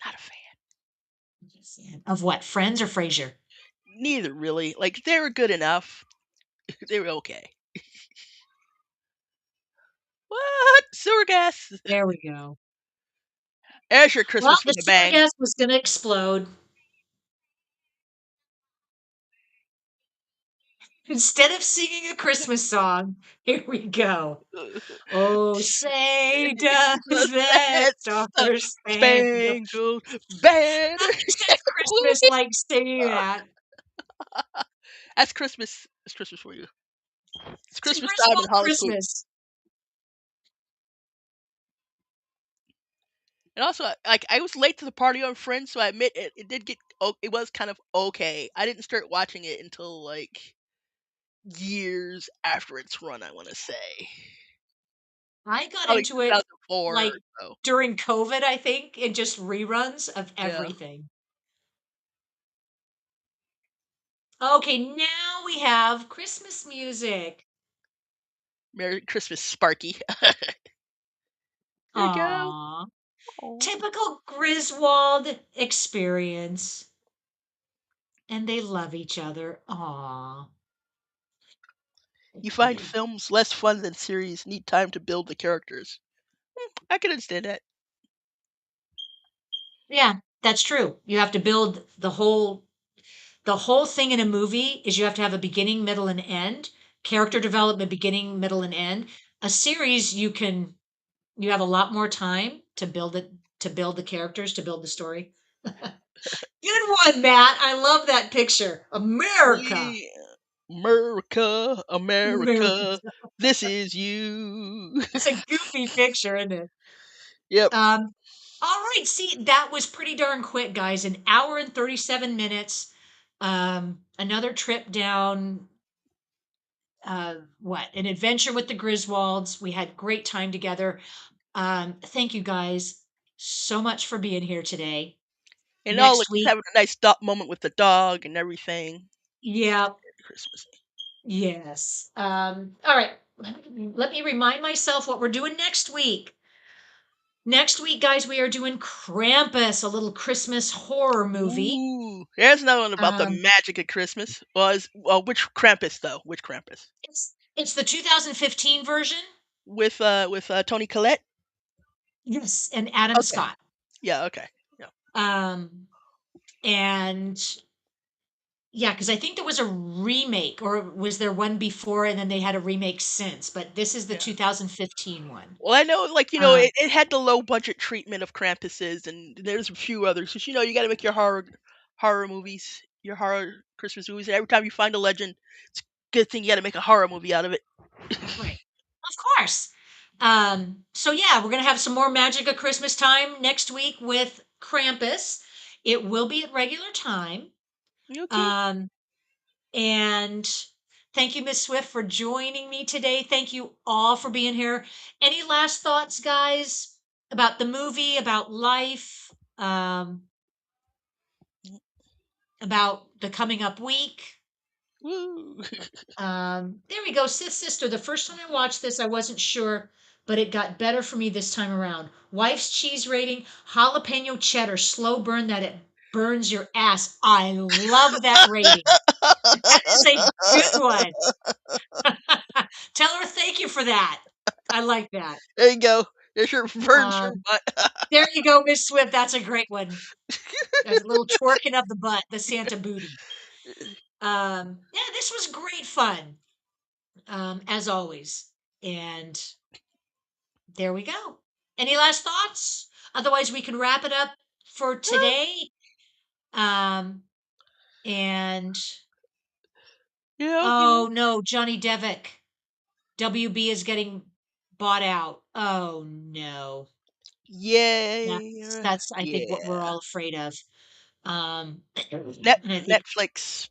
Not a fan. Of what? Friends or Frasier? Neither really. Like they were good enough. They were okay. What? Sewer gas? There we go. There's your Well, Christmas the with a sewer bang. gas was gonna explode. Instead of singing a Christmas song, here we go. Oh, say does that That star spangled. spangled banner. Nothing says Christmas like singing that. That's Christmas. It's Christmas for you. It's It's Christmas time in Griswold Hollywood. Christmas. And also, like I was late to the party on Friends, so I admit it did get. Oh, it was kind of okay. I didn't start watching it until like years after its run, I want to say. I got Probably into it 2004 like or so. during COVID, I think, and just reruns of Yeah. everything. Okay, now we have Christmas music. Merry Christmas, Sparky. There you go. Aww. Oh. Typical Griswold experience. And they love each other. Aww. You find films less fun than series need time to build the characters. I can understand that. Yeah, that's true. You have to build the whole thing in a movie is you have to have a beginning, middle, and end. Character development, beginning, middle, and end. A series, you have a lot more time to build it, to build the characters, to build the story. Good one, Matt. I love that picture. America. We America, America. America, this is you. That's a goofy picture, isn't it? Yep. Um, all right. See, that was pretty darn quick, guys. An hour and 37 minutes. Another trip down what an adventure with the Griswolds. We had great time together. Thank you guys so much for being here today. And all like Next week, having a nice dot moment with the dog and everything. yeah, Christmas. yes. All right. Let me remind myself what we're doing next week. Next week, guys, we are doing Krampus, a little Christmas horror movie. Ooh, there's another one about the Um, magic of Christmas. Which Krampus though? Which Krampus? it's the 2015 version. With Tony Collette. Yes, and Adam Okay. Scott. Yeah. Okay. Yeah. Um, and yeah, because I think there was a remake, or was there one before and then they had a remake since, but this is the Yeah. 2015 one. Well, I know, like Um, it had the low budget treatment of Krampuses, and there's a few others. Cause you got to make your horror movies, your horror Christmas movies. And every time you find a legend, it's a good thing you got to make a horror movie out of it. right. Of course. So yeah, we're gonna have some more Magic of Christmas time next week with Krampus. It will be at regular time. Okay. Um, and thank you, Miss Swift, for joining me today. Thank you all for being here. Any last thoughts, guys, about the movie, about life, about the coming up week? Woo. There we go. Sis Sister. The first time I watched this, I wasn't sure, but it got better for me this time around. Wife's cheese rating, jalapeno cheddar, slow burn that it burns your ass. I love that rating. That is a good one. Tell her thank you for that. I like that. There you go. There's your burns your Um, butt. there you go, Miss Swift. That's a great one. That's a little twerking of the butt, the Santa booty. Yeah, this was great fun, as always. And there we go. Any last thoughts? Otherwise, we can wrap it up for today. Um, and Yeah. oh no, Johnny Devick, WB is getting bought out. Oh no. That's Yay. that's I think what we're Yeah. all afraid of. Net And I think Netflix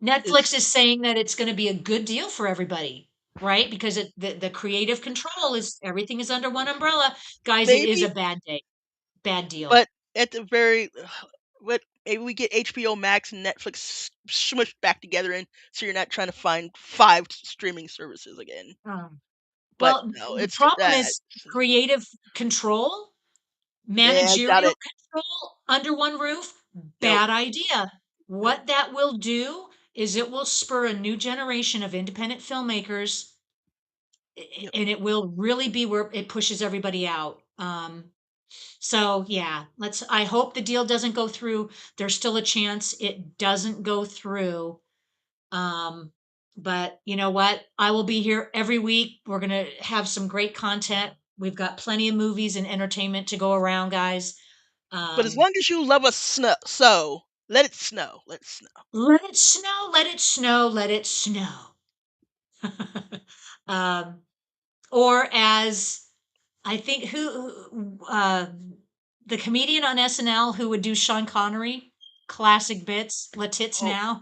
Netflix is is saying that it's going to be a good deal for everybody, right? Because the creative control is everything is under one umbrella. Guys, it is a maybe, bad day, bad deal. but at the very, what maybe we get HBO Max and Netflix smushed back together, and so you're not trying to find five streaming services again. Um, But well, no, the it's problem that. is creative control, Yeah, I doubt managerial it. control under one roof. Nope. Bad idea. Nope. What that will do is it will spur a new generation of independent filmmakers, Yep. and it will really be where it pushes everybody out. So yeah, I hope the deal doesn't go through. There's still a chance it doesn't go through. Um, but you know what? I will be here every week. We're going to have some great content. We've got plenty of movies and entertainment to go around, guys. But as Um, long as you love us, let it snow. Let it snow. let it snow, let it snow, let it snow. um, or as I think the comedian on SNL who would do Sean Connery, classic bits, let tits Oh, now.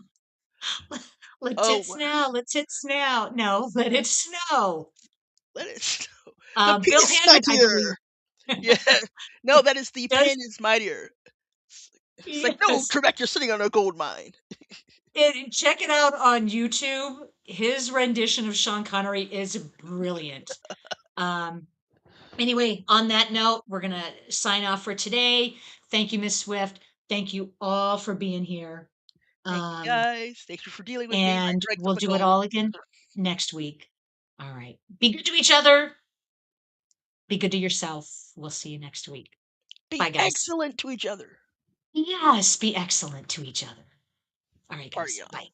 Let Oh, tits now, let tits now. No, let it snow. let it snow. The pen Bill is Handmick, I believe. mightier. Yeah. No, that is the Does pen is mightier. It's like, no, yes. Trebek, you're sitting on a gold mine. Check it out on YouTube. His rendition of Sean Connery is brilliant. Um, anyway, on that note, we're gonna sign off for today. Thank you, Miss Swift. Thank you all for being here. Thank you, Um, guys. Thank you for dealing with me. My and dregs of we'll the do it gold. all again next week. All right. Be good to each other. Be good to yourself. We'll see you next week. Be Bye, guys. excellent to each other. Yes, be excellent to each other. All right, Party guys. on. Bye.